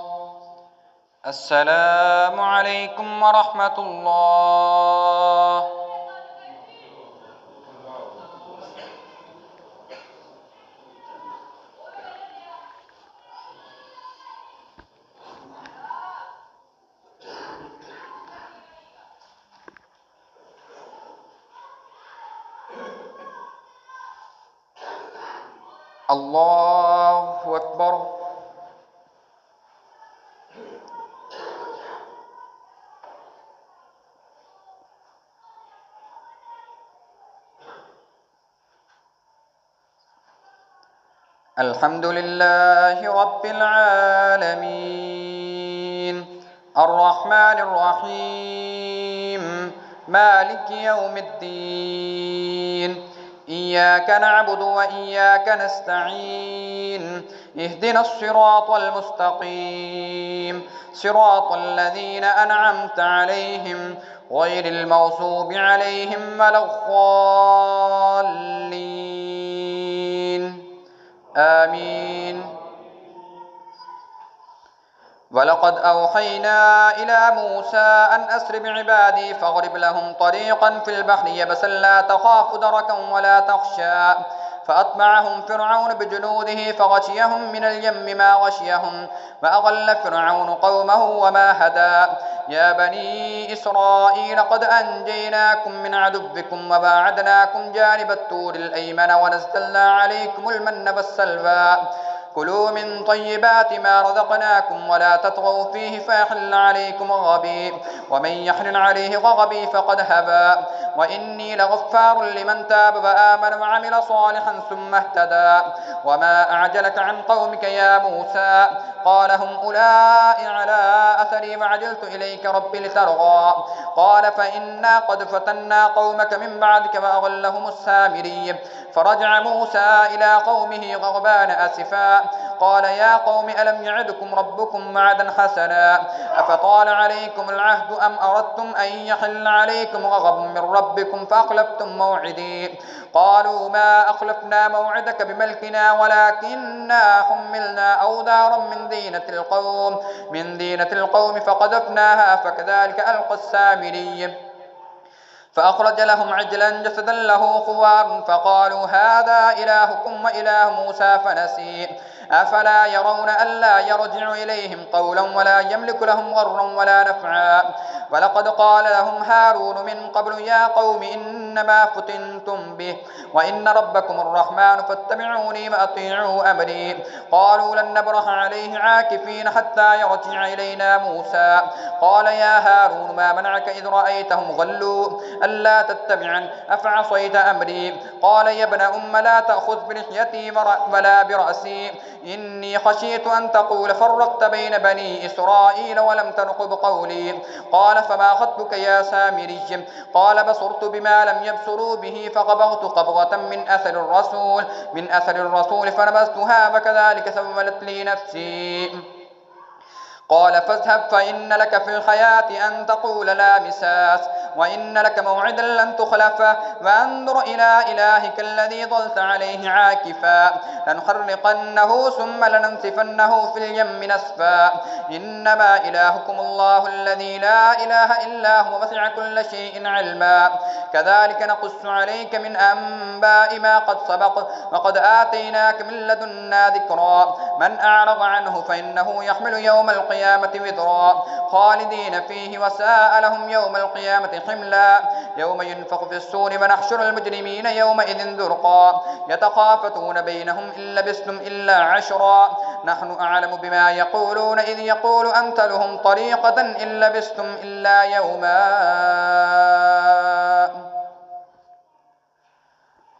السلام عليكم ورحمة الله. الله أكبر. الحمد لله رب العالمين الرحمن الرحيم مالك يوم الدين إياك نعبد وإياك نستعين اهدنا الصراط المستقيم صراط الذين أنعمت عليهم غير المغضوب عليهم ولا الضالين آمين. ولقد أوحينا إلى موسى أن أسر بعبادي فاضرب لهم طريقا في البحر يبسا لا تخاف دركا ولا تخشى فأتبعهم فرعون بجنوده فغشيهم من اليم ما غشيهم وأضل فرعون قومه وما هدى. يا بني إسرائيل قد أنجيناكم من عدوكم وباعدناكم جانب الطور الأيمن ونزلنا عليكم المن والسلوى كلوا من طيبات ما رزقناكم ولا تطغوا فيه فيحل عليكم غضبي ومن يحلل عليه غضبي فقد هبى وإني لغفار لمن تاب وآمن وعمل صالحا ثم اهتدى. وما أعجلك عن قومك يا موسى قال هم أولئك على أثري وعجلت إليك ربي لترضى قال فإنا قد فتنا قومك من بعدك وأضلهم السامري. فرجع موسى إلى قومه غضبان أسفا قال يا قوم ألم يعدكم ربكم وعدا حسنا أفطال عليكم العهد أم أردتم أن يحل عليكم غضب من ربكم فأخلفتم موعدي. قالوا ما أخلفنا موعدك بملكنا ولكننا حملنا أوزارا من دينة القوم فقذفناها فكذلك ألقى السامري. فأخرج لهم عجلا جسدا له خوار فقالوا هذا إلهكم وإله موسى فنسي. أفلا يرون ألا يرجع إليهم قولا ولا يملك لهم ضرا ولا نفعا ولقد قال لهم هارون من قبل يا قوم إنما فتنتم به وإن ربكم الرحمن فاتبعوني وأطيعوا أمري قالوا لن نبرح عليه عاكفين حتى يرجع إلينا موسى قال يا هارون ما منعك إذ رأيتهم غلوا ألا تتبعن أفعصيت أمري قال يا ابن أم لا تأخذ بلحيتي ولا برأسي إني خشيت أن تقول فرقت بين بني إسرائيل ولم ترقب قولي قال فما خطبك يا سامري قال بصرت بما لم يبصروا به فقبضت قبضة من أثر الرسول فنبذتها وكذلك سولت لي نفسي قال فاذهب فإن لك في الحياة أن تقول لا مساس وإن لك موعدا لن تخلفه وانظر إلى إلهك الذي ظلت عليه عاكفا لنحرقنه ثم لننسفنه في اليم نسفا إنما إلهكم الله الذي لا إله إلا هو وسع كل شيء علما كذلك نقص عليك من أنباء ما قد سبق وقد آتيناك من لدنا ذكرا من أعرض عنه فإنه يحمل يوم القيامة وزرا خالدين فيه وساء لهم يوم القيامة حملا يوم ينفخ في الصور ونحشر المجرمين يومئذ زرقا يتخافتون بينهم إن لبثتم إلا عشرا نحن أعلم بما يقولون إذ يقول أمثلهم طريقة إن لبثتم إلا يوما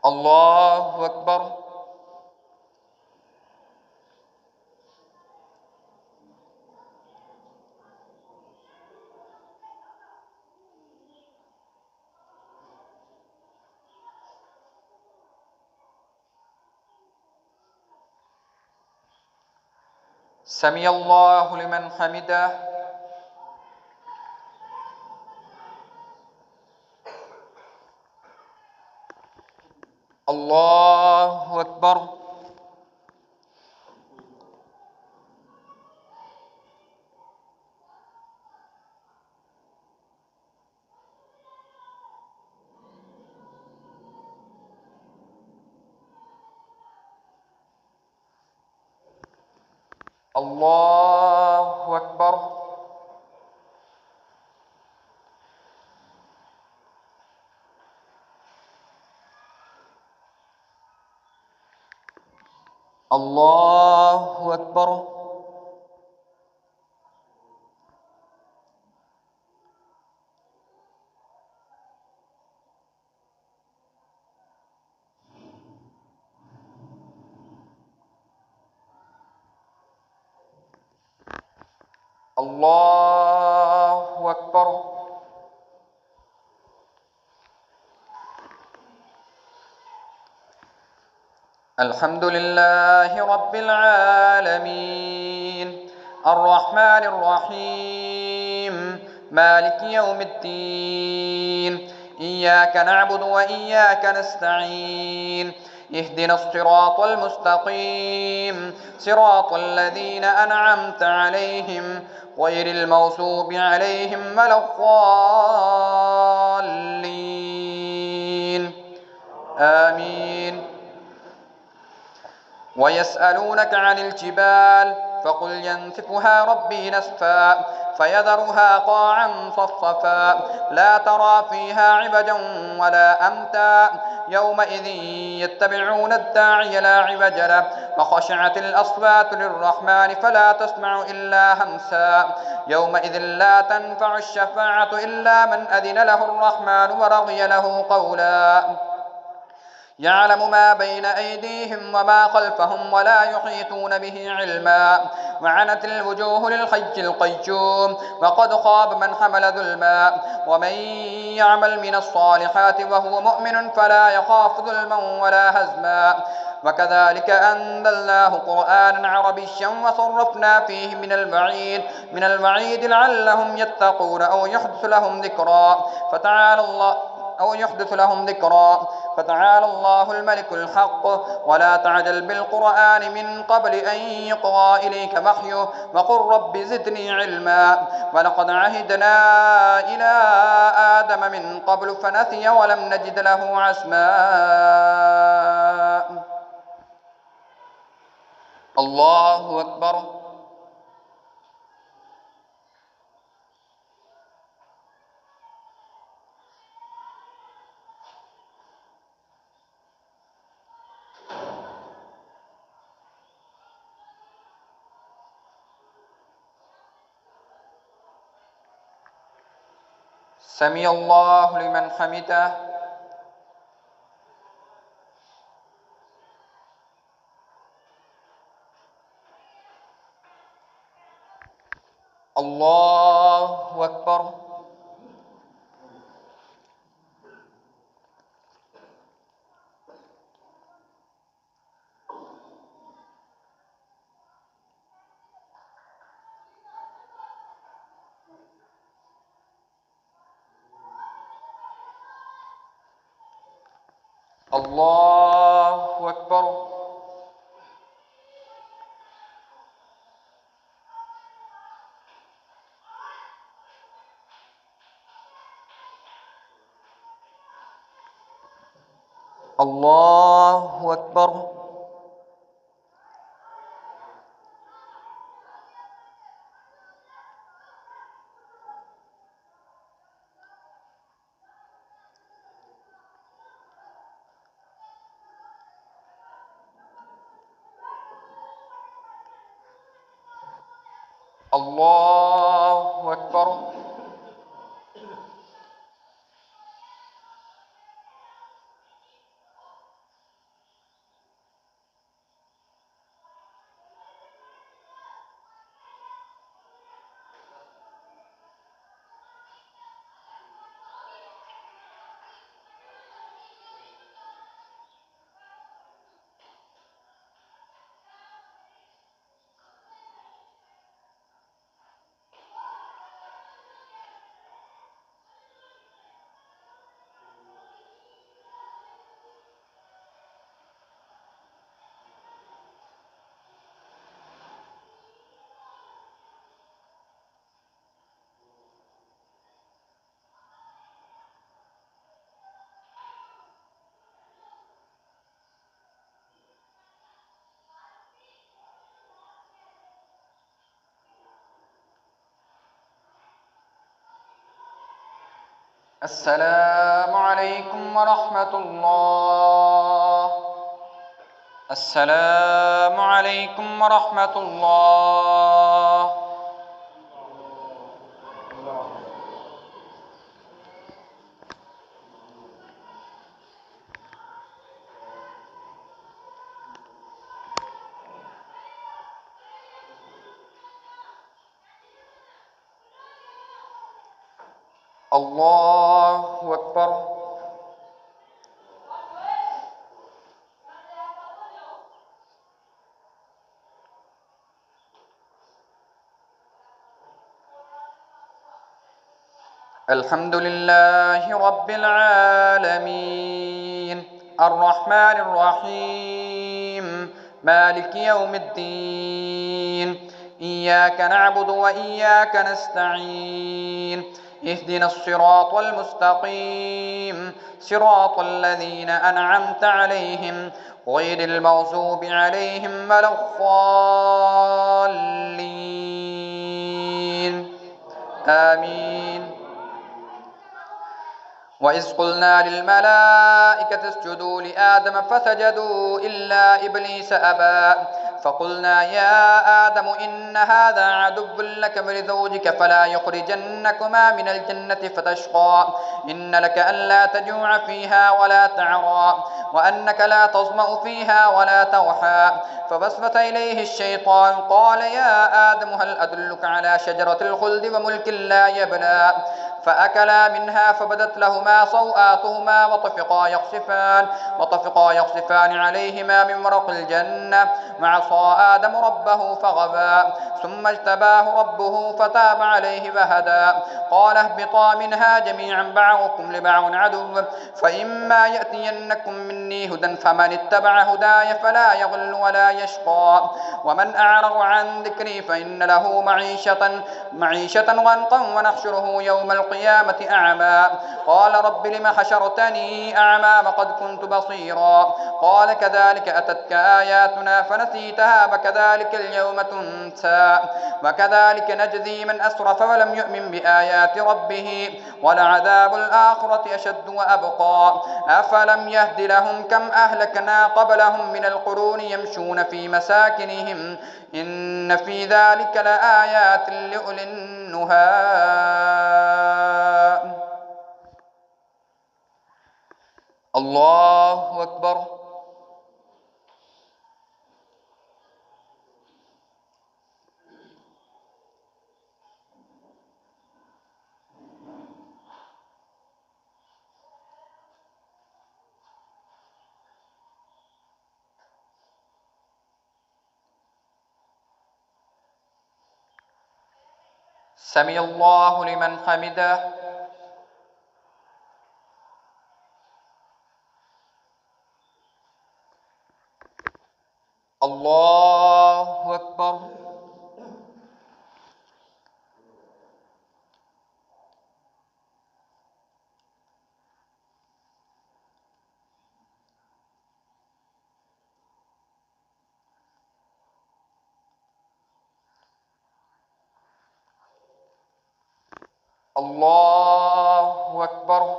الله أكبر سمع الله لمن حمده الله أكبر الله أكبر الله أكبر الله أكبر الحمد لله رب العالمين الرحمن الرحيم مالك يوم الدين إياك نعبد وإياك نستعين اهدنا الصراط المستقيم صراط الذين أنعمت عليهم غير المغضوب عليهم ولا الضالين آمين ويسألونك عن الجبال فقل ينسفها ربي نسفا فيذرها قاعا صفصفا لا ترى فيها عوجا ولا أمتا يومئذ يتبعون الداعي لا عوج له وخشعت الأصوات للرحمن فلا تسمع إلا همسا يومئذ لا تنفع الشفاعة إلا من أذن له الرحمن ورضي له قولا يعلم ما بين أيديهم وما خلفهم ولا يحيطون به علما وعنت الوجوه للحي القيوم وقد خاب من حمل ظلما ومن يعمل من الصالحات وهو مؤمن فلا يخاف ظلما ولا هزما وكذلك أنزلناه قرآنا عربيا وصرفنا فيه من الوعيد لعلهم يتقون أو يحدث لهم ذكرا فتعالى الله الملك الحق ولا تعجل بالقرآن من قبل أن يقضى إليك وحيه وقل رب زدني علما ولقد عهدنا إلى آدم من قبل فنسي ولم نجد له عزما الله أكبر سمع الله لمن حمده. الله أكبر. الله أكبر. الله أكبر. الله أكبر. السلام عليكم ورحمة الله. السلام عليكم ورحمة الله. الله أكبر. الحمد لله رب العالمين الرحمن الرحيم مالك يوم الدين إياك نعبد وإياك نستعين اهدنا الصراط المستقيم صراط الذين أنعمت عليهم غير المغضوب عليهم ولا الضالين آمين. وإذ قلنا للملائكة اسجدوا لآدم فسجدوا إلا إبليس أبى فقلنا يا آدم إن هذا عدو لك ولزوجك فلا يخرجنكما من الجنة فتشقى إن لك ألا تجوع فيها ولا تعرى وأنك لا تظمأ فيها ولا توحى فوسوس إليه الشيطان قال يا آدم هل أدلك على شجرة الخلد وملك لا يبلى فأكلا منها فبدت لهما سوآتهما وطفقا يخصفان عليهما من ورق الجنة وعصى آدم ربه فغوى ثم اجتباه ربه فتاب عليه وهدى قال اهبطا منها جميعا بعضكم لبعض عدو فإما يأتينكم مني هدى فمن اتبع هداي فلا يضل ولا يشقى ومن أعرض عن ذكري فإن له معيشة ضنكا ونحشره يوم القيامة أعمى قال رب لم حشرتني أعمى وقد كنت بصيرا قال كذلك أتتك آياتنا فنسيتها وكذلك اليوم تنسى وكذلك نجزي من أسرف ولم يؤمن بآيات ربه ولعذاب الآخرة أشد وأبقى أفلم يهد لهم كم أهلكنا قبلهم من القرون يمشون في مساكنهم إن في ذلك لآيات لأولي النهى الله أكبر. سمع الله لمن حمده. الله أكبر. الله أكبر.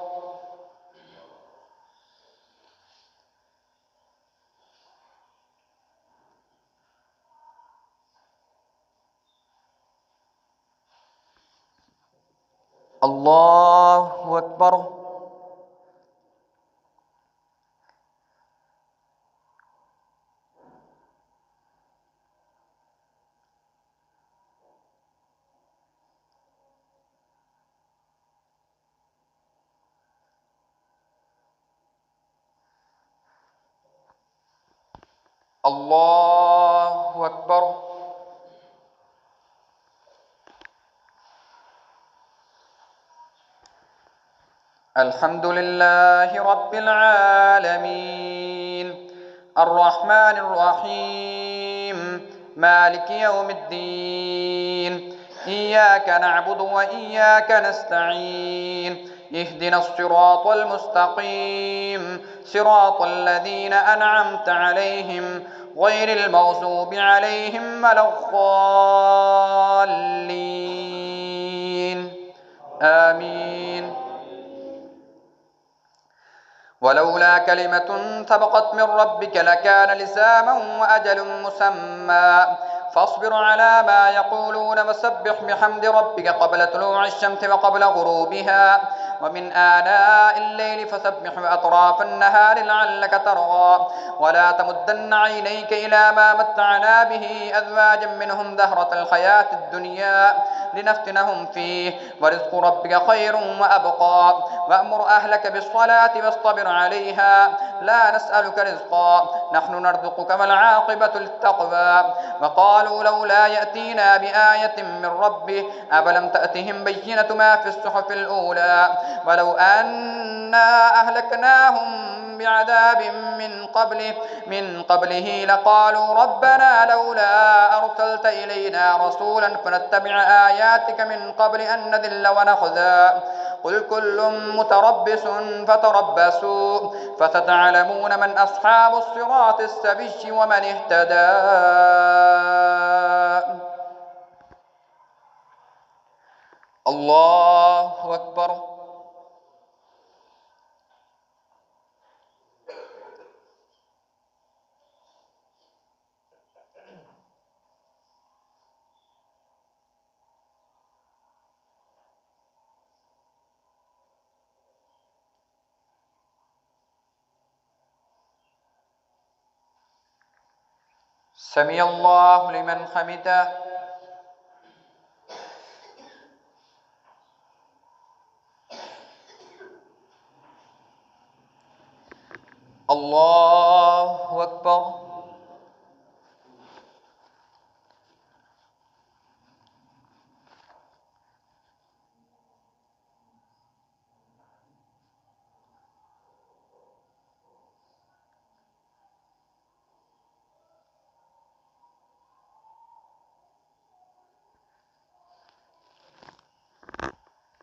الله أكبر. الله أكبر. الحمد لله رب العالمين الرحمن الرحيم مالك يوم الدين إياك نعبد وإياك نستعين اهدنا الصراط المستقيم صراط الذين أنعمت عليهم غير المغضوب عليهم ولا الضالين آمين. ولولا كلمة سبقت من ربك لكان لزاما وأجل مسمى فاصبر على ما يقولون وسبح بحمد ربك قبل طلوع الشمس وقبل غروبها ومن آناء الليل فسبح وأطراف النهار لعلك ترضى ولا تمدن عينيك إلى ما متعنا به أزواجا منهم زهرة الحياة الدنيا لنفتنهم فيه ورزق ربك خير وأبقى وأمر أهلك بالصلاة واصطبر عليها لا نسألك رزقا نحن نرزقك والعاقبة للتقوى وقالوا لولا يأتينا بآية من ربه أفلم تأتهم بينة ما في الصحف الأولى ولو أنا أهلكناهم بعذاب من قبله لقالوا ربنا لولا أرسلت إلينا رسولا فنتبع آياتك من قبل أن نذل ونخزى قل كل متربص فتربصوا فستعلمون من أصحاب الصراط السبي ومن اهتدى. الله أكبر. سمع الله لمن حمده. الله أكبر.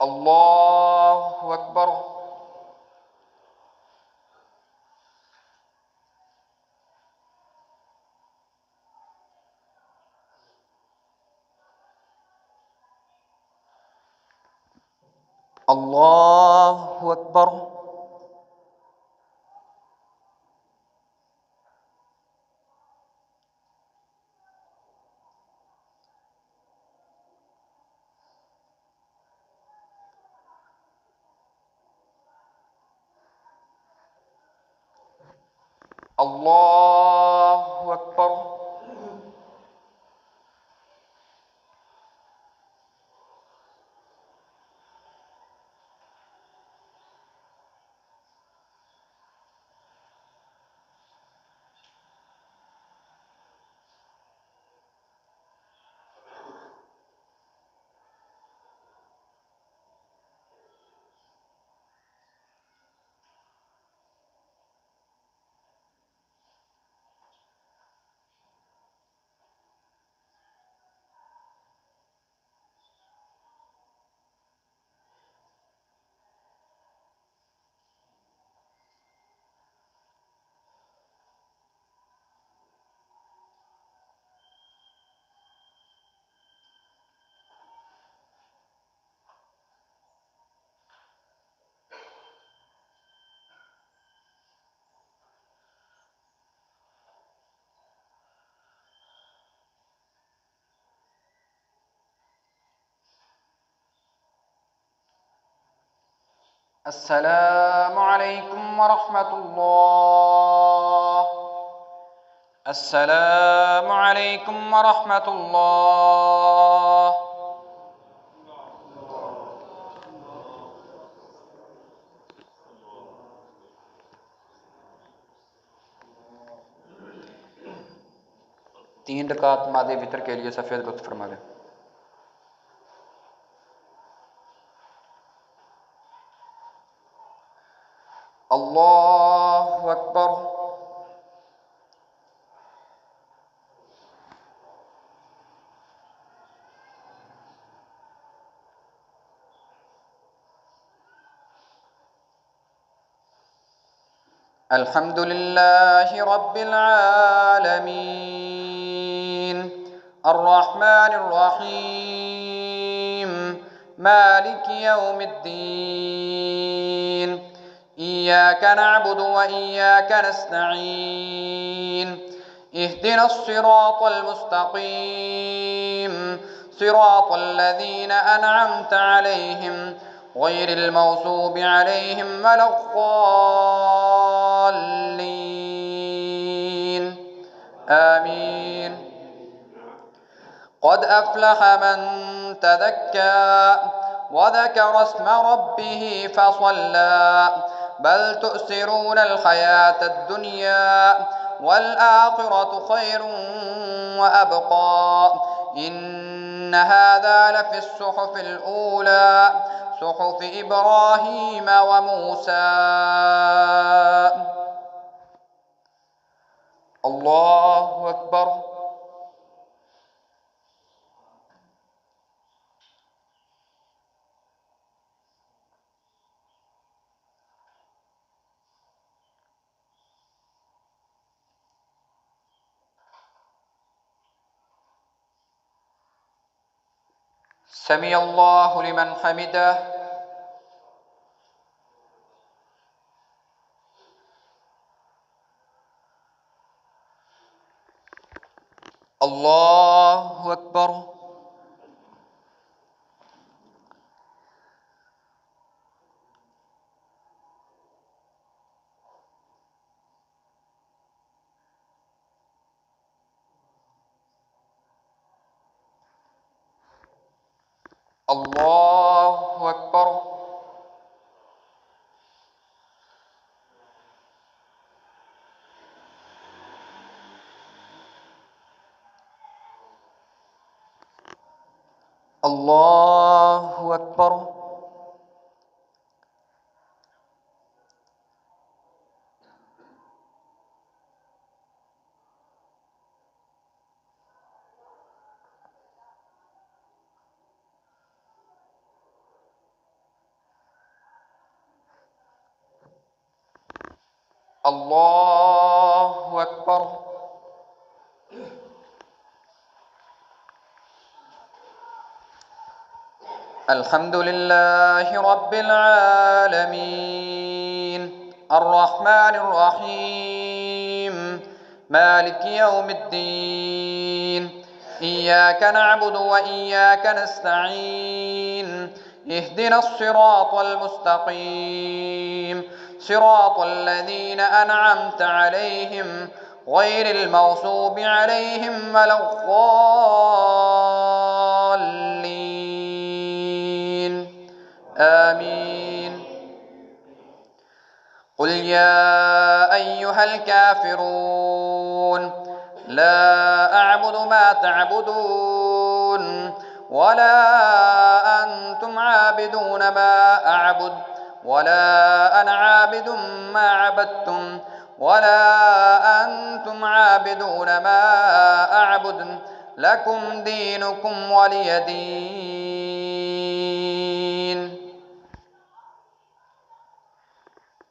الله أكبر. الله أكبر. الله أكبر. السلام عليكم ورحمة الله. السلام عليكم ورحمة الله. तीन रकात मादे वितर के लिए सफ़ेद गुफ्त फरमा दें। अल्लाहु अकबर। अल्हम्दुलिल्लाहि रब्बिल आलमीन अर्रहमानिर रहीम मालिकि यौमिद्दीन इय्याका नअबुदु व इय्याका नस्तईन इहदिनस सिरातल मुस्तक़ीम सिरातल लज़ीना अनअमता अलैहिम गैरिल मग़ज़ूबि अलैहिम वलद्दाल्लीन आमीन। قد أفلح من تذكى وذكر اسم ربه فصلى بل تؤثرون الحياة الدنيا والآخرة خير وأبقى إن هذا لفي الصحف الأولى صحف إبراهيم وموسى. الله أكبر. سمع الله لمن حمده. الله أكبر. الله أكبر. الله أكبر. الله أكبر. الحمد لله رب العالمين الرحمن الرحيم مالك يوم الدين إياك نعبد وإياك نستعين اهدنا الصراط المستقيم صراط الذين أنعمت عليهم غير المغضوب عليهم ولا الضالين آمين. قل يا أيها الكافرون لا أعبد ما تعبدون ولا أنتم عابدون ما أعبد ولا أنا عابد ما عبدتم ولا أنتم عابدون ما أعبد لكم دينكم ولي دين.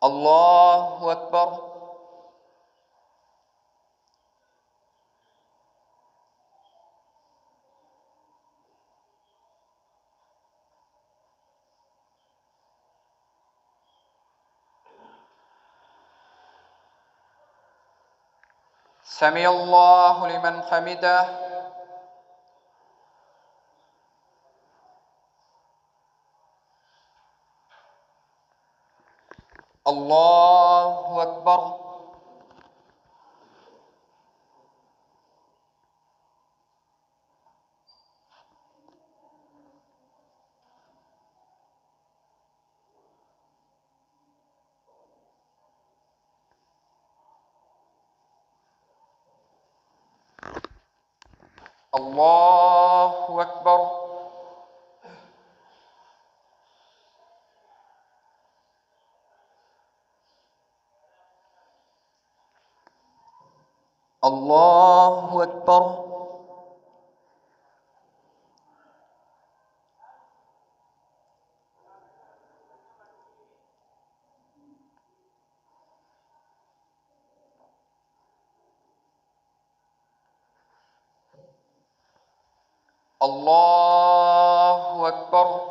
الله أكبر. سمع الله لمن حمده. الله أكبر. الله أكبر. الله أكبر. الله أكبر.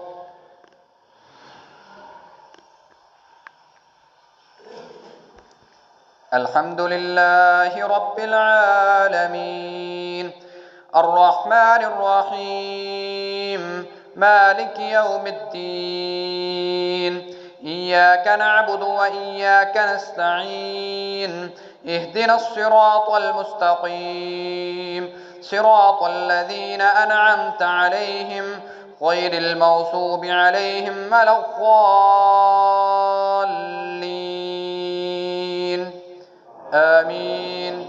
الحمد لله رب العالمين الرحمن الرحيم مالك يوم الدين إياك نعبد وإياك نستعين اهدنا الصراط المستقيم صراط الذين أنعمت عليهم غير المغضوب عليهم ولا الضالين آمين.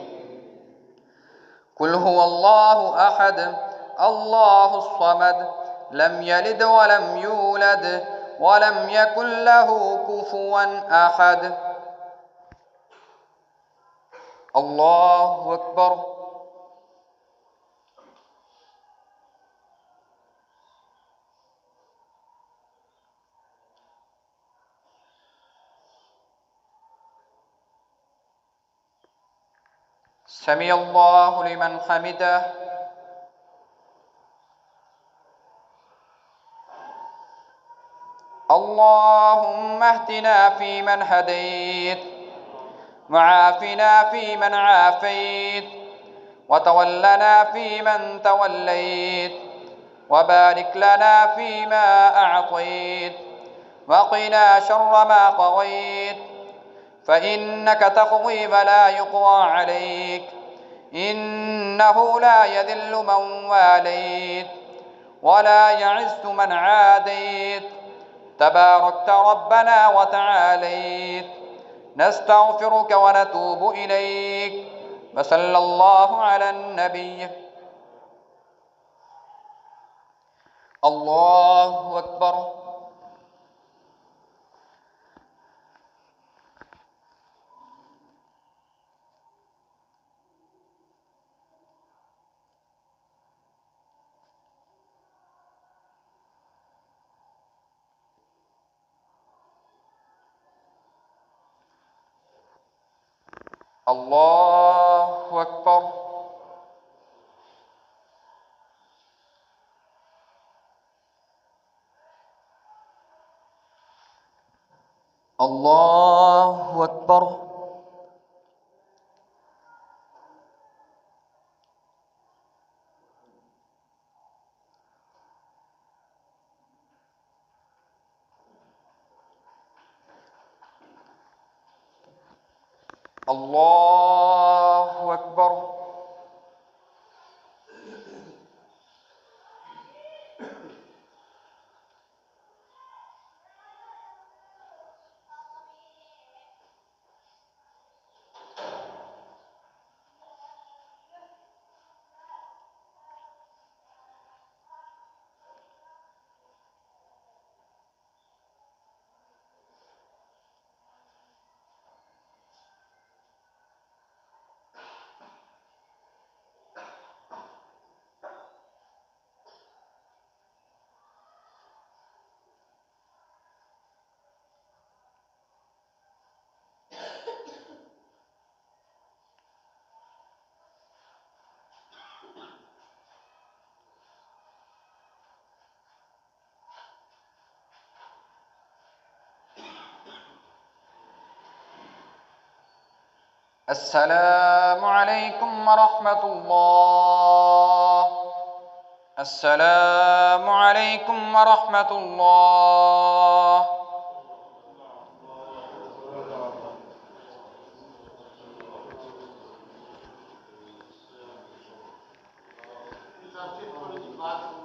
قل هو الله أحد الله الصمد لم يلد ولم يولد ولم يكن له كفوا أحد. الله أكبر. سمع الله لمن حمده. اللهم اهدنا فيمن هديت وعافنا فيمن عافيت وتولنا فيمن توليت وبارك لنا فيما أعطيت وقنا شر ما قضيت فإنك تقضي ولا يقضى عليك إنه لا يذل من واليت ولا يعز من عاديت تباركت ربنا وتعاليت نستغفرك ونتوب إليك وصلى الله على النبي. الله أكبر. الله أكبر. الله أكبر. الله أكبر. السلام عليكم ورحمة الله. السلام عليكم ورحمة الله. Gracias.